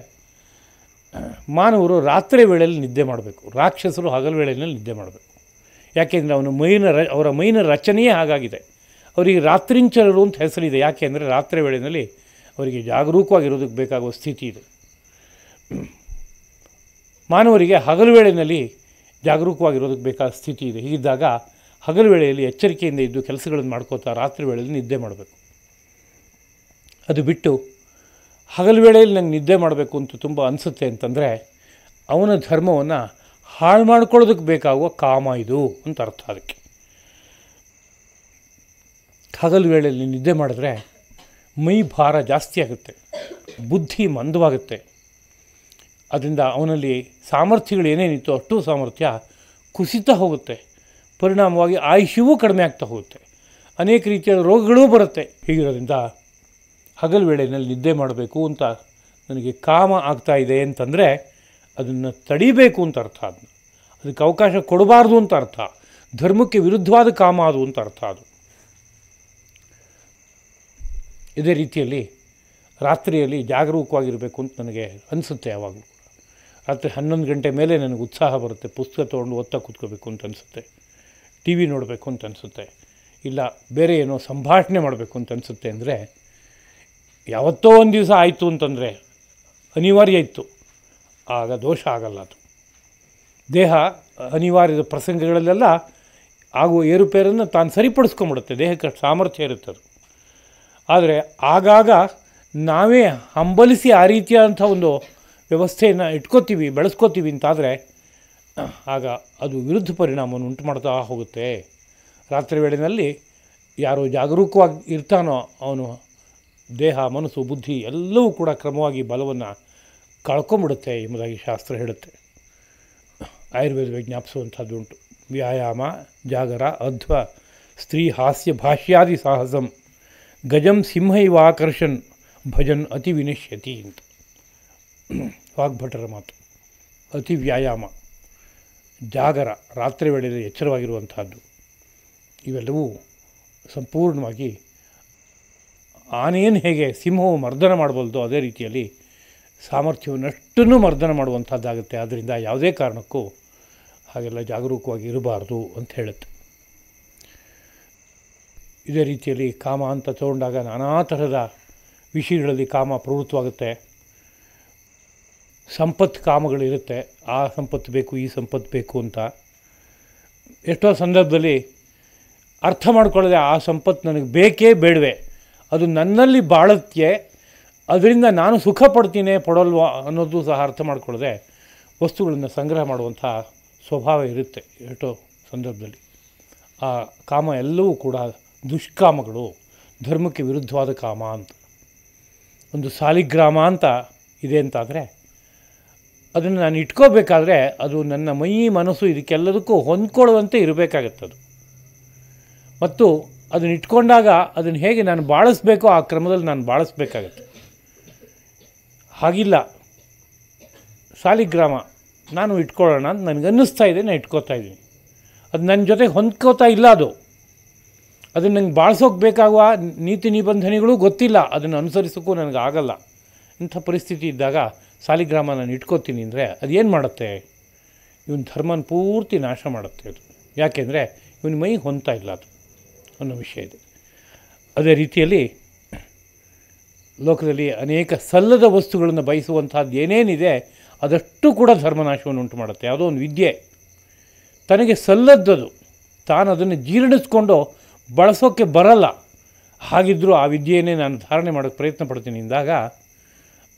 ಮಾನವರು ರಾತ್ರಿ ವೇಳೆಯಲ್ಲಿ ನಿದ್ದೆ ಮಾಡಬೇಕು, ರಾಕ್ಷಸರು ಹಗಲು ವೇಳೆಯಲ್ಲಿ ನಿದ್ದೆ ಮಾಡಬೇಕು. ಯಾಕೆಂದರೆ ಅವರ ಮೈನ ರಚನೆಯೇ ಹಾಗಾಗಿದೆ. ಅವರಿಗೆ ರಾತ್ರಿಂಚರರು ಅಂತ ಹೆಸರಿದೆ. ಯಾಕೆ ಅಂದರೆ ರಾತ್ರಿ ವೇಳೆಯಲ್ಲಿ ಅವರಿಗೆ ಜಾಗರೂಕವಾಗಿರೋದಕ್ಕೆ ಬೇಕಾಗುವ ಸ್ಥಿತಿ ಇದೆ. ಮಾನವರಿಗೆ ಹಗಲು ವೇಳೆಯಲ್ಲಿ ಜಾಗರೂಕವಾಗಿರೋದಕ್ಕೆ ಬೇಕಾದ ಸ್ಥಿತಿ ಇದೆ. ಹೀಗಿದ್ದಾಗ ಹಗಲು ವೇಳೆಯಲ್ಲಿ ಎಚ್ಚರಿಕೆಯಿಂದ ಇದ್ದು ಕೆಲಸಗಳನ್ನು ಮಾಡ್ಕೋತಾ ರಾತ್ರಿ ವೇಳೆಯಲ್ಲಿ ನಿದ್ದೆ ಮಾಡಬೇಕು. ಅದು ಬಿಟ್ಟು ಹಗಲು ವೇಳೆಯಲ್ಲಿ ನಂಗೆ ನಿದ್ದೆ ಮಾಡಬೇಕು ಅಂತ ತುಂಬ ಅನಿಸುತ್ತೆ ಅಂತಂದರೆ ಅವನ ಧರ್ಮವನ್ನು ಹಾಳು ಮಾಡ್ಕೊಳ್ಳೋದಕ್ಕೆ ಬೇಕಾಗುವ ಕಾಮ ಇದು ಅಂತ ಅರ್ಥ. ಅದಕ್ಕೆ ಹಗಲು ವೇಳೆಯಲ್ಲಿ ನಿದ್ದೆ ಮಾಡಿದ್ರೆ ಮೈ ಭಾರ ಜಾಸ್ತಿ ಆಗುತ್ತೆ, ಬುದ್ಧಿ ಮಂದವಾಗುತ್ತೆ. ಅದರಿಂದ ಅವನಲ್ಲಿ ಸಾಮರ್ಥ್ಯಗಳು ಏನೇನಿತ್ತು ಅಷ್ಟು ಸಾಮರ್ಥ್ಯ ಕುಸಿತ ಹೋಗುತ್ತೆ. ಪರಿಣಾಮವಾಗಿ ಆಯುಷ್ಯವೂ ಕಡಿಮೆ ಆಗ್ತಾ ಹೋಗುತ್ತೆ, ಅನೇಕ ರೀತಿಯ ರೋಗಗಳೂ ಬರುತ್ತೆ. ಹೀಗಿರೋದ್ರಿಂದ ಹಗಲು ವೇಳೆಯಲ್ಲಿ ನಿದ್ದೆ ಮಾಡಬೇಕು ಅಂತ ನನಗೆ ಕಾಮ ಆಗ್ತಾ ಇದೆ ಅಂತಂದರೆ ಅದನ್ನು ತಡಿಬೇಕು ಅಂತ ಅರ್ಥ. ಅದಕ್ಕೆ ಅವಕಾಶ ಕೊಡಬಾರ್ದು ಅಂತ ಅರ್ಥ. ಧರ್ಮಕ್ಕೆ ವಿರುದ್ಧವಾದ ಕಾಮ ಅದು ಅಂತ ಅರ್ಥ. ಅದು ಇದೇ ರೀತಿಯಲ್ಲಿ ರಾತ್ರಿಯಲ್ಲಿ ಜಾಗರೂಕವಾಗಿರಬೇಕು ಅಂತ ನನಗೆ ಅನಿಸುತ್ತೆ. ಯಾವಾಗಲೂ ರಾತ್ರಿ 11 ಗಂಟೆ ಮೇಲೆ ನನಗೆ ಉತ್ಸಾಹ ಬರುತ್ತೆ, ಪುಸ್ತಕ ತೊಗೊಂಡು ಓದ್ತಾ ಕೂತ್ಕೋಬೇಕು ಅಂತ ಅನಿಸುತ್ತೆ, ಟಿ ವಿ ನೋಡಬೇಕು ಅಂತ ಅನಿಸುತ್ತೆ, ಇಲ್ಲ ಬೇರೆ ಏನೋ ಸಂಭಾಷಣೆ ಮಾಡಬೇಕು ಅಂತ ಅನಿಸುತ್ತೆ. ಅಂದರೆ ಯಾವತ್ತೋ ಒಂದು ದಿವಸ ಆಯಿತು ಅಂತಂದರೆ ಅನಿವಾರ್ಯ ಇತ್ತು, ಆಗ ದೋಷ ಆಗಲ್ಲ. ಅದು ದೇಹ ಅನಿವಾರ್ಯದ ಪ್ರಸಂಗಗಳಲ್ಲೆಲ್ಲ ಆಗುವ ಏರುಪೇರನ್ನು ತಾನು ಸರಿಪಡಿಸ್ಕೊಂಬಿಡುತ್ತೆ. ದೇಹಕ್ಕೆ ಸಾಮರ್ಥ್ಯ ಇರುತ್ತೆ ಅದು. ಆದರೆ ಆಗಾಗ ನಾವೇ ಹಂಬಲಿಸಿ ಆ ರೀತಿಯಾದಂಥ ಒಂದು ವ್ಯವಸ್ಥೆಯನ್ನು ಇಟ್ಕೋತೀವಿ, ಬೆಳೆಸ್ಕೋತೀವಿ ಅಂತಾದರೆ ಆಗ ಅದು ವಿರುದ್ಧ ಪರಿಣಾಮವನ್ನು ಉಂಟು ಮಾಡ್ತಾ ಹೋಗುತ್ತೆ. ರಾತ್ರಿ ವೇಳೆಯಲ್ಲಿ ಯಾರು ಜಾಗರೂಕವಾಗಿ ಇರ್ತಾನೋ ಅವನು ದೇಹ, ಮನಸ್ಸು, ಬುದ್ಧಿ ಎಲ್ಲವೂ ಕೂಡ ಕ್ರಮವಾಗಿ ಬಲವನ್ನು ಕಳ್ಕೊಂಬಿಡುತ್ತೆ ಎಂಬುದಾಗಿ ಶಾಸ್ತ್ರ ಹೇಳುತ್ತೆ. ಆಯುರ್ವೇದ ವಿಜ್ಞಾಪಿಸುವಂಥದ್ದು ಉಂಟು. ವ್ಯಾಯಾಮ ಜಾಗರ ಅಧ್ವ ಸ್ತ್ರೀ ಹಾಸ್ಯ ಭಾಷ್ಯಾದಿ ಸಾಹಸಂ ಗಜಂ ಸಿಂಹೈವಾಕರ್ಷನ್ ಭಜನ್ ಅತಿ ವಿನಿಶ್ಯತಿ ಅಂತ ವಾಗ್ಭಟರ ಮಾತು. ಅತಿ ವ್ಯಾಯಾಮ, ಜಾಗರ, ರಾತ್ರಿ ವೇಳೆಯಲ್ಲಿ ಎಚ್ಚರವಾಗಿರುವಂಥದ್ದು, ಇವೆಲ್ಲವೂ ಸಂಪೂರ್ಣವಾಗಿ ಆನೆಯನ್ನು ಹೇಗೆ ಸಿಂಹವು ಮರ್ದನ ಮಾಡಬಲ್ದೋ ಅದೇ ರೀತಿಯಲ್ಲಿ ಸಾಮರ್ಥ್ಯವನ್ನಷ್ಟನ್ನು ಮರ್ದನ ಮಾಡುವಂಥದ್ದಾಗುತ್ತೆ. ಆದ್ದರಿಂದ ಯಾವುದೇ ಕಾರಣಕ್ಕೂ ಹಾಗೆಲ್ಲ ಜಾಗರೂಕವಾಗಿ ಇರಬಾರ್ದು ಅಂತ ಹೇಳುತ್ತೆ. ಇದೇ ರೀತಿಯಲ್ಲಿ ಕಾಮ ಅಂತ ತಗೊಂಡಾಗ ನಾನಾ ಥರದ ವಿಷಯಗಳಲ್ಲಿ ಕಾಮ ಪ್ರವೃತ್ತವಾಗುತ್ತೆ. ಸಂಪತ್ತು ಕಾಮಗಳಿರುತ್ತೆ, ಆ ಸಂಪತ್ತು ಬೇಕು, ಈ ಸಂಪತ್ತು ಬೇಕು ಅಂತ. ಎಷ್ಟೋ ಸಂದರ್ಭದಲ್ಲಿ ಅರ್ಥ ಮಾಡ್ಕೊಳ್ಳದೆ ಆ ಸಂಪತ್ತು ನನಗೆ ಬೇಕೇ ಬೇಡವೆ, ಅದು ನನ್ನಲ್ಲಿ ಬಾಳುತ್ತೆ, ಅದರಿಂದ ನಾನು ಸುಖ ಪಡ್ತೀನಿ ಪಡೋಲ್ವಾ ಅನ್ನೋದು ಸಹ ಅರ್ಥ ಮಾಡ್ಕೊಳ್ಳದೆ ವಸ್ತುಗಳನ್ನು ಸಂಗ್ರಹ ಮಾಡುವಂಥ ಸ್ವಭಾವ ಇರುತ್ತೆ ಎಷ್ಟೋ ಸಂದರ್ಭದಲ್ಲಿ. ಆ ಕಾಮ ಎಲ್ಲವೂ ಕೂಡ ದುಷ್ಕಾಮಗಳು, ಧರ್ಮಕ್ಕೆ ವಿರುದ್ಧವಾದ ಕಾಮ ಅಂತ. ಒಂದು ಸಾಲಿಗ್ರಾಮ ಅಂತ ಇದೆ ಅಂತಾದರೆ ಅದನ್ನು ನಾನು ಇಟ್ಕೋಬೇಕಾದ್ರೆ ಅದು ನನ್ನ ಮೈ ಮನಸ್ಸು ಇದಕ್ಕೆಲ್ಲದಕ್ಕೂ ಹೊಂದ್ಕೊಳ್ಳುವಂತೆ ಇರಬೇಕಾಗತ್ತೆ ಅದು. ಮತ್ತು ಅದನ್ನು ಇಟ್ಕೊಂಡಾಗ ಅದನ್ನು ಹೇಗೆ ನಾನು ಬಾಳಿಸ್ಬೇಕೋ ಆ ಕ್ರಮದಲ್ಲಿ ನಾನು ಬಾಳಿಸ್ಬೇಕಾಗತ್ತೆ. ಹಾಗಿಲ್ಲ, ಸಾಲಿಗ್ರಾಮ ನಾನು ಇಟ್ಕೊಳ್ಳೋಣ ಅಂತ ನನಗನ್ನಿಸ್ತಾ ಇದೆ, ನಾನು ಇಟ್ಕೋತಾ ಇದ್ದೀನಿ, ಅದು ನನ್ನ ಜೊತೆಗೆ ಹೊಂದ್ಕೋತಾ ಇಲ್ಲ. ಅದನ್ನು ನಂಗೆ ಬಾಳ್ಸೋಕೆ ಬೇಕಾಗುವ ನೀತಿ ನಿಬಂಧನೆಗಳು ಗೊತ್ತಿಲ್ಲ, ಅದನ್ನು ಅನುಸರಿಸೋಕ್ಕೂ ನನಗೆ ಆಗಲ್ಲ. ಇಂಥ ಪರಿಸ್ಥಿತಿ ಇದ್ದಾಗ ಸಾಲಿಗ್ರಾಮ ನಾನು ಇಟ್ಕೋತೀನಿ ಅಂದರೆ ಅದೇನು ಮಾಡುತ್ತೆ? ಇವನ ಧರ್ಮನ ಪೂರ್ತಿ ನಾಶ ಮಾಡುತ್ತೆ ಅದು. ಯಾಕೆಂದರೆ ಇವನ ಮೈ ಹೊಂದ್ತಾ ಇಲ್ಲ ಅದು ಅನ್ನೋ ವಿಷಯ ಇದೆ. ಅದೇ ರೀತಿಯಲ್ಲಿ ಲೋಕದಲ್ಲಿ ಅನೇಕ ಸಲ್ಲದ ವಸ್ತುಗಳನ್ನು ಬಯಸುವಂಥದ್ದು ಏನೇನಿದೆ ಅದಷ್ಟು ಕೂಡ ಧರ್ಮನಾಶವನ್ನು ಉಂಟು ಮಾಡುತ್ತೆ. ಯಾವುದೋ ಒಂದು ವಿದ್ಯೆ ತನಗೆ ಸಲ್ಲದ್ದದು, ತಾನು ಅದನ್ನು ಜೀರ್ಣಿಸ್ಕೊಂಡು ಬಳಸೋಕ್ಕೆ ಬರಲ್ಲ, ಹಾಗಿದ್ದರೂ ಆ ವಿದ್ಯೆಯನ್ನೇ ನಾನು ಧಾರಣೆ ಮಾಡೋಕ್ಕೆ ಪ್ರಯತ್ನ ಪಡ್ತೀನಿ ಎಂದಾಗ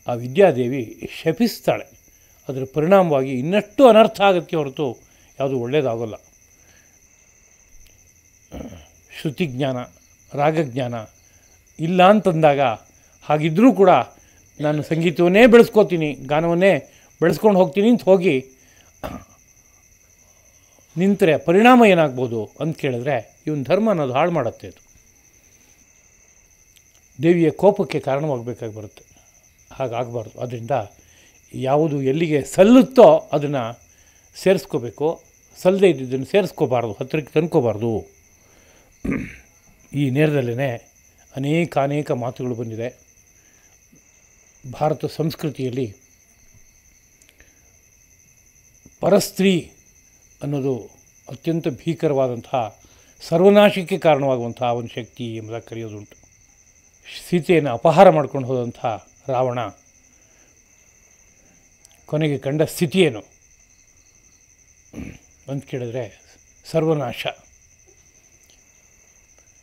ಆ ವಿದ್ಯಾದೇವಿ ಶಪಿಸ್ತಾಳೆ. ಅದರ ಪರಿಣಾಮವಾಗಿ ಇನ್ನಷ್ಟು ಅನರ್ಥ ಆಗುತ್ತೆ ಹೊರತು ಯಾವುದು ಒಳ್ಳೆಯದಾಗೋಲ್ಲ. ಶ್ರುತಿಜ್ಞಾನ, ರಾಗಜ್ಞಾನ ಇಲ್ಲ ಅಂತಂದಾಗ ಹಾಗಿದ್ದರೂ ಕೂಡ ನಾನು ಸಂಗೀತವನ್ನೇ ಬೆಳೆಸ್ಕೋತೀನಿ, ಗಾನವನ್ನೇ ಬೆಳೆಸ್ಕೊಂಡು ಹೋಗ್ತೀನಿ ಅಂತ ಹೋಗಿ ನಿಂತರೆ ಪರಿಣಾಮ ಏನಾಗ್ಬೋದು ಅಂತ ಕೇಳಿದ್ರೆ ಇವನ ಧರ್ಮ ಅನ್ನೋದು ಹಾಳು ಮಾಡುತ್ತೆ. ಅದು ದೇವಿಯ ಕೋಪಕ್ಕೆ ಕಾರಣವಾಗಬೇಕಾಗಿ ಬರುತ್ತೆ. ಹಾಗಾಗಬಾರ್ದು. ಅದರಿಂದ ಯಾವುದು ಎಲ್ಲಿಗೆ ಸಲ್ಲುತ್ತೋ ಅದನ್ನು ಸೇರಿಸ್ಕೋಬೇಕು, ಸಲ್ಲದೆ ಇದ್ದಿದ್ದನ್ನು ಸೇರಿಸ್ಕೋಬಾರ್ದು, ಹತ್ತಿರಕ್ಕೆ ತಂದ್ಕೋಬಾರ್ದು. ಈ ನೇರದಲ್ಲೇ ಅನೇಕ ಮಾತುಗಳು ಬಂದಿದೆ. ಭಾರತ ಸಂಸ್ಕೃತಿಯಲ್ಲಿ ಪರಸ್ತ್ರೀ ಅನ್ನೋದು ಅತ್ಯಂತ ಭೀಕರವಾದಂತಹ ಸರ್ವನಾಶಕ್ಕೆ ಕಾರಣವಾಗುವಂತಹ ಒಂದು ಶಕ್ತಿ ಎಂಬುದಾಗಿ ಕರೆಯೋದುಂಟು. ಸೀತೆಯನ್ನು ಅಪಹಾರ ಮಾಡ್ಕೊಂಡು ಹೋದಂಥ ರಾವಣ ಕೊನೆಗೆ ಕಂಡ ಸ್ಥಿತಿಯೇನು ಅಂತ ಕೇಳಿದ್ರೆ ಸರ್ವನಾಶ.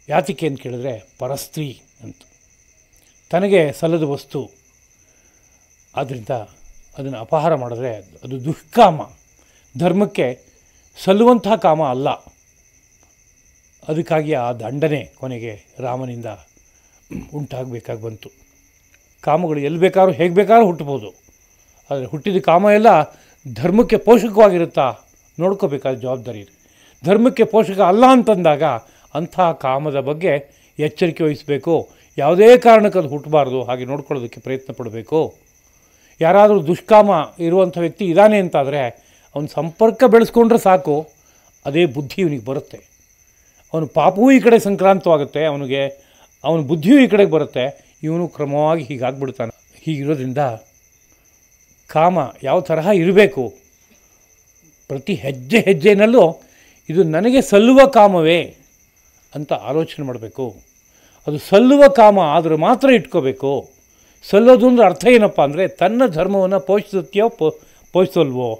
ಯಾತಿಕೆ ಅಂತ ಕೇಳಿದ್ರೆ ಪರಸ್ತ್ರೀ ಅಂತ, ತನಗೆ ಸಲ್ಲದ ವಸ್ತು, ಆದ್ದರಿಂದ ಅದನ್ನು ಅಪಹಾರ ಮಾಡಿದ್ರೆ ಅದು ದುಷ್ಕಾಮ, ಧರ್ಮಕ್ಕೆ ಸಲ್ಲುವಂತಹ ಕಾಮ ಅಲ್ಲ. ಅದಕ್ಕಾಗಿ ಆ ದಂಡನೆ ಕೊನೆಗೆ ರಾಮನಿಂದ ಉಂಟಾಗಬೇಕಾಗಿ ಬಂತು. ಕಾಮಗಳು ಎಲ್ಲಿ ಬೇಕಾದ್ರೂ ಹೇಗೆ ಬೇಕಾದ್ರೂ ಹುಟ್ಟಬೋದು, ಆದರೆ ಹುಟ್ಟಿದ ಕಾಮ ಎಲ್ಲ ಧರ್ಮಕ್ಕೆ ಪೋಷಕವಾಗಿರುತ್ತಾ ನೋಡ್ಕೋಬೇಕಾದ ಜವಾಬ್ದಾರಿ ಇದೆ. ಧರ್ಮಕ್ಕೆ ಪೋಷಕ ಅಲ್ಲ ಅಂತಂದಾಗ ಅಂಥ ಕಾಮದ ಬಗ್ಗೆ ಎಚ್ಚರಿಕೆ ವಹಿಸಬೇಕು. ಯಾವುದೇ ಕಾರಣಕ್ಕೆ ಅದು ಹುಟ್ಟಬಾರ್ದು, ಹಾಗೆ ನೋಡ್ಕೊಳ್ಳೋದಕ್ಕೆ ಪ್ರಯತ್ನ ಪಡಬೇಕು. ಯಾರಾದರೂ ದುಷ್ಕಾಮ ಇರುವಂಥ ವ್ಯಕ್ತಿ ಇದ್ದಾನೆ ಅಂತಾದರೆ ಅವನ ಸಂಪರ್ಕ ಬೆಳೆಸ್ಕೊಂಡ್ರೆ ಸಾಕು, ಅದೇ ಬುದ್ಧಿ ಇವನಿಗೆ ಬರುತ್ತೆ. ಅವನು ಪಾಪವೂ ಈ ಕಡೆ ಸಂಕ್ರಾಂತವಾಗುತ್ತೆ, ಅವನ ಬುದ್ಧಿಯೂ ಈ ಕಡೆಗೆ ಬರುತ್ತೆ. ಇವನು ಕ್ರಮವಾಗಿ ಹೀಗಾಗ್ಬಿಡ್ತಾನೆ. ಹೀಗಿರೋದ್ರಿಂದ ಕಾಮ ಯಾವ ತರಹ ಇರಬೇಕು, ಪ್ರತಿ ಹೆಜ್ಜೆನಲ್ಲೂ ಇದು ನನಗೆ ಸಲ್ಲುವ ಕಾಮವೇ ಅಂತ ಆಲೋಚನೆ ಮಾಡಬೇಕು. ಅದು ಸಲ್ಲುವ ಕಾಮ ಆದರೆ ಮಾತ್ರ ಇಟ್ಕೋಬೇಕು. ಸಲ್ಲೋದು ಅಂದರೆ ಅರ್ಥ ಏನಪ್ಪ ಅಂದರೆ ತನ್ನ ಧರ್ಮವನ್ನು ಪೋಷಿಸುತ್ತೆಯೋ ಪೋಷಿಸಲ್ವೋ.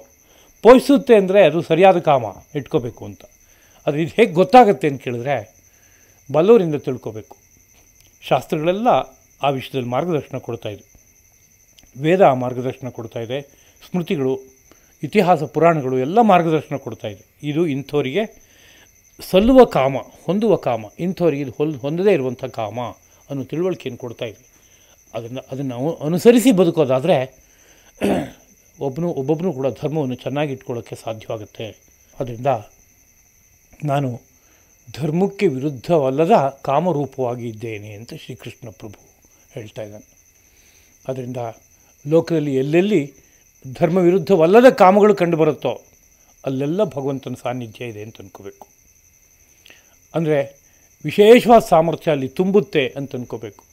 ಪೋಷಿಸುತ್ತೆ ಅಂದರೆ ಅದು ಸರಿಯಾದ ಕಾಮ ಇಟ್ಕೋಬೇಕು ಅಂತ. ಅದು ಇದು ಹೇಗೆ ಗೊತ್ತಾಗುತ್ತೆ ಅಂತ ಕೇಳಿದ್ರೆ ಬಲ್ಲವರಿಂದ ತಿಳ್ಕೋಬೇಕು. ಶಾಸ್ತ್ರಗಳೆಲ್ಲ ಆ ವಿಷಯದಲ್ಲಿ ಮಾರ್ಗದರ್ಶನ ಕೊಡ್ತಾಯಿದೆ. ವೇದ ಮಾರ್ಗದರ್ಶನ ಕೊಡ್ತಾಯಿದೆ, ಸ್ಮೃತಿಗಳು, ಇತಿಹಾಸ ಪುರಾಣಗಳು ಎಲ್ಲ ಮಾರ್ಗದರ್ಶನ ಕೊಡ್ತಾಯಿದೆ. ಇದು ಇಂಥವರಿಗೆ ಸಲ್ಲುವ ಕಾಮ, ಹೊಂದುವ ಕಾಮ, ಇಂಥವರಿಗೆ ಇದು ಹೊಂದದೇ ಇರುವಂಥ ಕಾಮ ಅನ್ನೋ ತಿಳುವಳಿಕೆಯನ್ನು ಕೊಡ್ತಾಯಿದೆ. ಅದನ್ನು ಅನುಸರಿಸಿ ಬದುಕೋದಾದರೆ ಒಬ್ಬೊಬ್ಬನು ಕೂಡ ಧರ್ಮವನ್ನು ಚೆನ್ನಾಗಿ ಇಟ್ಕೊಳ್ಳೋಕ್ಕೆ ಸಾಧ್ಯವಾಗುತ್ತೆ. ಅದರಿಂದ ನಾನು ಧರ್ಮಕ್ಕೆ ವಿರುದ್ಧವಲ್ಲದ ಕಾಮರೂಪವಾಗಿ ಇದ್ದೇನೆ ಅಂತ ಶ್ರೀಕೃಷ್ಣ ಪ್ರಭು ಹೇಳ್ತಾ ಇದ್ದಾನೆ. ಅದರಿಂದ ಲೋಕದಲ್ಲಿ ಎಲ್ಲೆಲ್ಲಿ ಧರ್ಮ ವಿರುದ್ಧವಲ್ಲದ ಕಾಮಗಳು ಕಂಡುಬರುತ್ತೋ ಅಲ್ಲೆಲ್ಲ ಭಗವಂತನ ಸಾನ್ನಿಧ್ಯ ಇದೆ ಅಂತ ಅಂದ್ಕೋಬೇಕು. ಅಂದರೆ ವಿಶೇಷವಾದ ಸಾಮರ್ಥ್ಯ ಅಲ್ಲಿ ತುಂಬುತ್ತೆ ಅಂತ ಅಂದ್ಕೋಬೇಕು.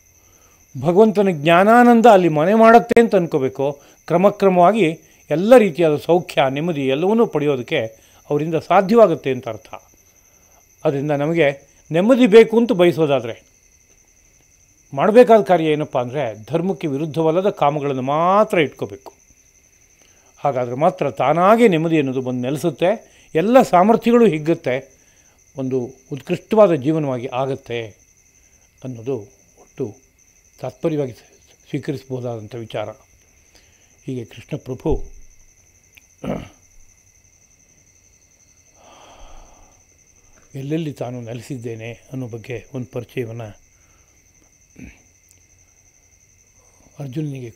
ಭಗವಂತನ ಜ್ಞಾನಾನಂದ ಅಲ್ಲಿ ಮನೆ ಮಾಡುತ್ತೆ ಅಂತ ಅಂದ್ಕೋಬೇಕು. ಕ್ರಮಕ್ರಮವಾಗಿ ಎಲ್ಲ ರೀತಿಯಾದ ಸೌಖ್ಯ, ನೆಮ್ಮದಿ ಎಲ್ಲವನ್ನೂ ಪಡೆಯೋದಕ್ಕೆ ಅವರಿಂದ ಸಾಧ್ಯವಾಗುತ್ತೆ ಅಂತ ಅರ್ಥ. ಅದರಿಂದ ನಮಗೆ ನೆಮ್ಮದಿ ಬೇಕು ಅಂತ ಬಯಸೋದಾದರೆ ಮಾಡಬೇಕಾದ ಕಾರ್ಯ ಏನಪ್ಪ ಅಂದರೆ ಧರ್ಮಕ್ಕೆ ವಿರುದ್ಧವಲ್ಲದ ಕಾಮಗಳನ್ನು ಮಾತ್ರ ಇಟ್ಕೋಬೇಕು. ಹಾಗಾದರೆ ಮಾತ್ರ ತಾನಾಗೇ ನೆಮ್ಮದಿ ಅನ್ನೋದು ಬಂದು ನೆಲೆಸುತ್ತೆ, ಎಲ್ಲ ಸಾಮರ್ಥ್ಯಗಳು ಹಿಗ್ಗುತ್ತೆ, ಒಂದು ಉತ್ಕೃಷ್ಟವಾದ ಜೀವನವಾಗಿ ಆಗುತ್ತೆ ಅನ್ನೋದು ಒಟ್ಟು ತಾತ್ಪರ್ಯವಾಗಿ ಸ್ವೀಕರಿಸಬಹುದಾದಂಥ ವಿಚಾರ. ಹೀಗೆ ಕೃಷ್ಣ ಪ್ರಭು ಎಲ್ಲೆಲ್ಲಿ ತಾನು ನೆಲೆಸಿದ್ದೇನೆ ಅನ್ನೋ ಬಗ್ಗೆ ಒಂದು ಪರಿಚಯವನ್ನು ಅರ್ಜುನನಿಗೆ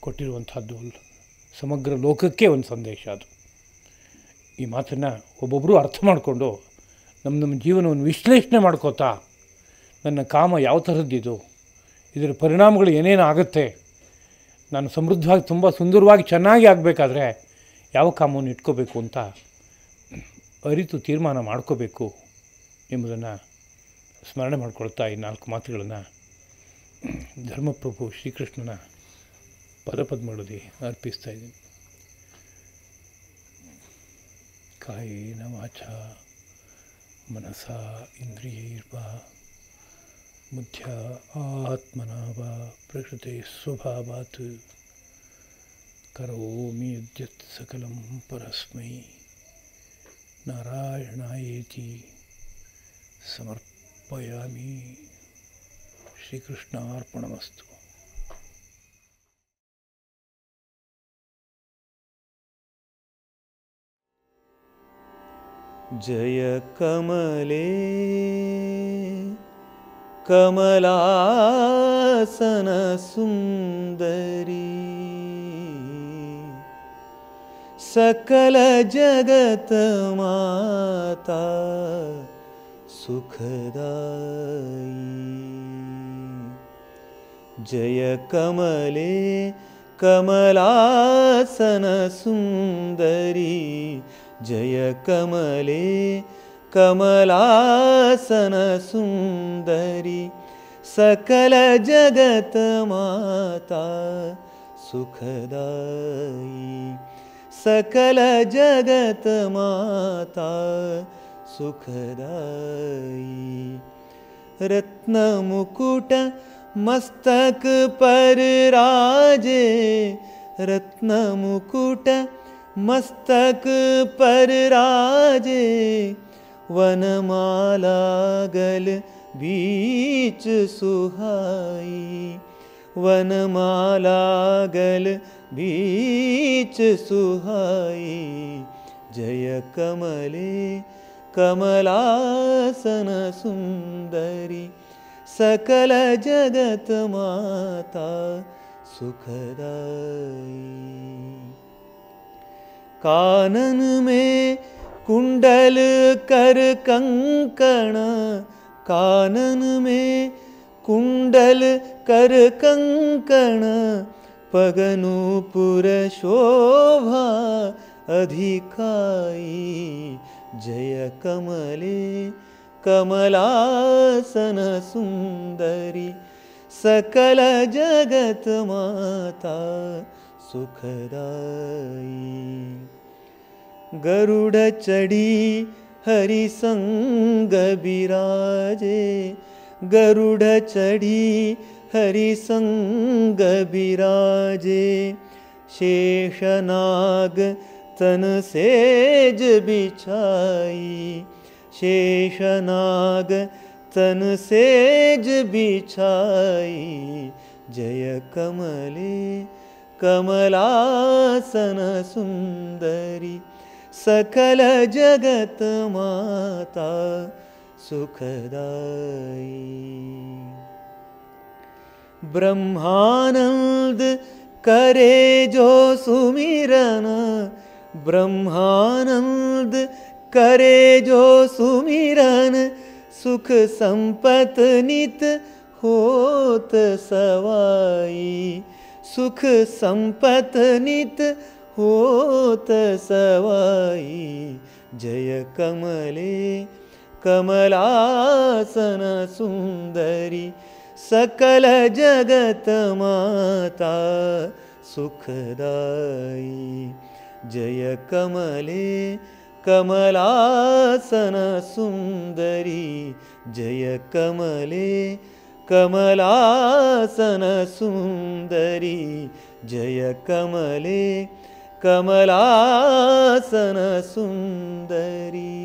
ಕೊಟ್ಟಿರುವಂಥದ್ದು ಸಮಗ್ರ ಲೋಕಕ್ಕೆ ಒಂದು ಸಂದೇಶ. ಅದು ಈ ಮಾತನ್ನು ಒಬ್ಬೊಬ್ಬರು ಅರ್ಥ ಮಾಡಿಕೊಂಡು ನಮ್ಮ ಜೀವನವನ್ನು ವಿಶ್ಲೇಷಣೆ ಮಾಡ್ಕೋತಾ ನನ್ನ ಕಾಮ ಯಾವ ಥರದ್ದಿದು, ಇದರ ಪರಿಣಾಮಗಳು ಏನೇನು ಆಗುತ್ತೆ, ನಾನು ಸಮೃದ್ಧವಾಗಿ ತುಂಬ ಸುಂದರವಾಗಿ ಚೆನ್ನಾಗಿ ಆಗಬೇಕಾದ್ರೆ ಯಾವ ಕಾಮವನ್ನು ಇಟ್ಕೋಬೇಕು ಅಂತ ಅರಿತು ತೀರ್ಮಾನ ಮಾಡ್ಕೋಬೇಕು ಎಂಬುದನ್ನು ಸ್ಮರಣೆ ಮಾಡಿಕೊಳ್ತಾ ಈ 4 ಮಾತುಗಳನ್ನು ಧರ್ಮಪ್ರಭು ಶ್ರೀಕೃಷ್ಣನ ಪದಪದ್ಮಗಳಲ್ಲಿ ಅರ್ಪಿಸ್ತಾ ಇದ್ದೀನಿ. ಕಾಯೇನ ವಾಚಾ ಮನಸಾ ಇಂದ್ರಿಯೈರ್ವಾ ಬುದ್ಧ್ಯ ಆತ್ಮನಾ ವಾ ಪ್ರಕೃತೆ ಸ್ವಭಾವಾತ್ ಕರೋಮಿ ಯದ್ಯತ್ ಸಕಲಂ ಪರಸ್ಮೈ ನಾರಾಯಣಾಯೇತಿ ಸಮರ್ಪಯಾಮಿ. ಶ್ರೀಕೃಷ್ಣಾರ್ಪಣಮಸ್ತು. ಜಯ ಕಮಲೇ ಕಮಲಾಸನ ಸುಂದರಿ सकल जगत माता सुखदाई। जय कमले कमलासन सुंदरी, जय कमले कमलासन सुंदरी, सकल जगत माता सुखदाई। सकल जगत माता सुखदाई। रत्न मुकुट मस्तक पर राजे, रत्न मुकुट मस्तक पर राजे, वनमाला गल बीच सुहाई। वनमाला गल बीच सुहाई। जय कमले कमलासन सुंदरी, सकल जगत माता सुखदाई। कानन में कुंडल कर कंकण, कानन में कुंडल कर कंकण, पगनूपुर शोभा अधिकाई। जय कमले कमलासन सुंदरी, सकल जगत माता सुखदाई। गरुड़ चढ़ी हरि संग बिराजे, गरुड़ चढ़ी हरि संग बिराजे, शेषनाग तन सेज बिछाई। शेषनाग तन सेज बिछाई। जय कमले कमलासन सुंदरी, सकल जगत माता सुखदाई। ब्रह्मानंद करे जो सुमिरन, ब्रह्मानंद करे जो सुमिरन, सुख संपत नित होत सवाई। सुख संपत नित होत सवाई। जय कमले कमलासन सुंदरी, सकल जगत माता सुखदाई। जय कमले कमलासन सुंदरी, जय कमले कमलासन सुंदरी, जय कमले कमलासन सुंदरी,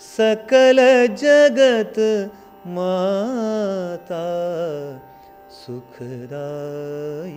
सकल जगत माता सुखदाई।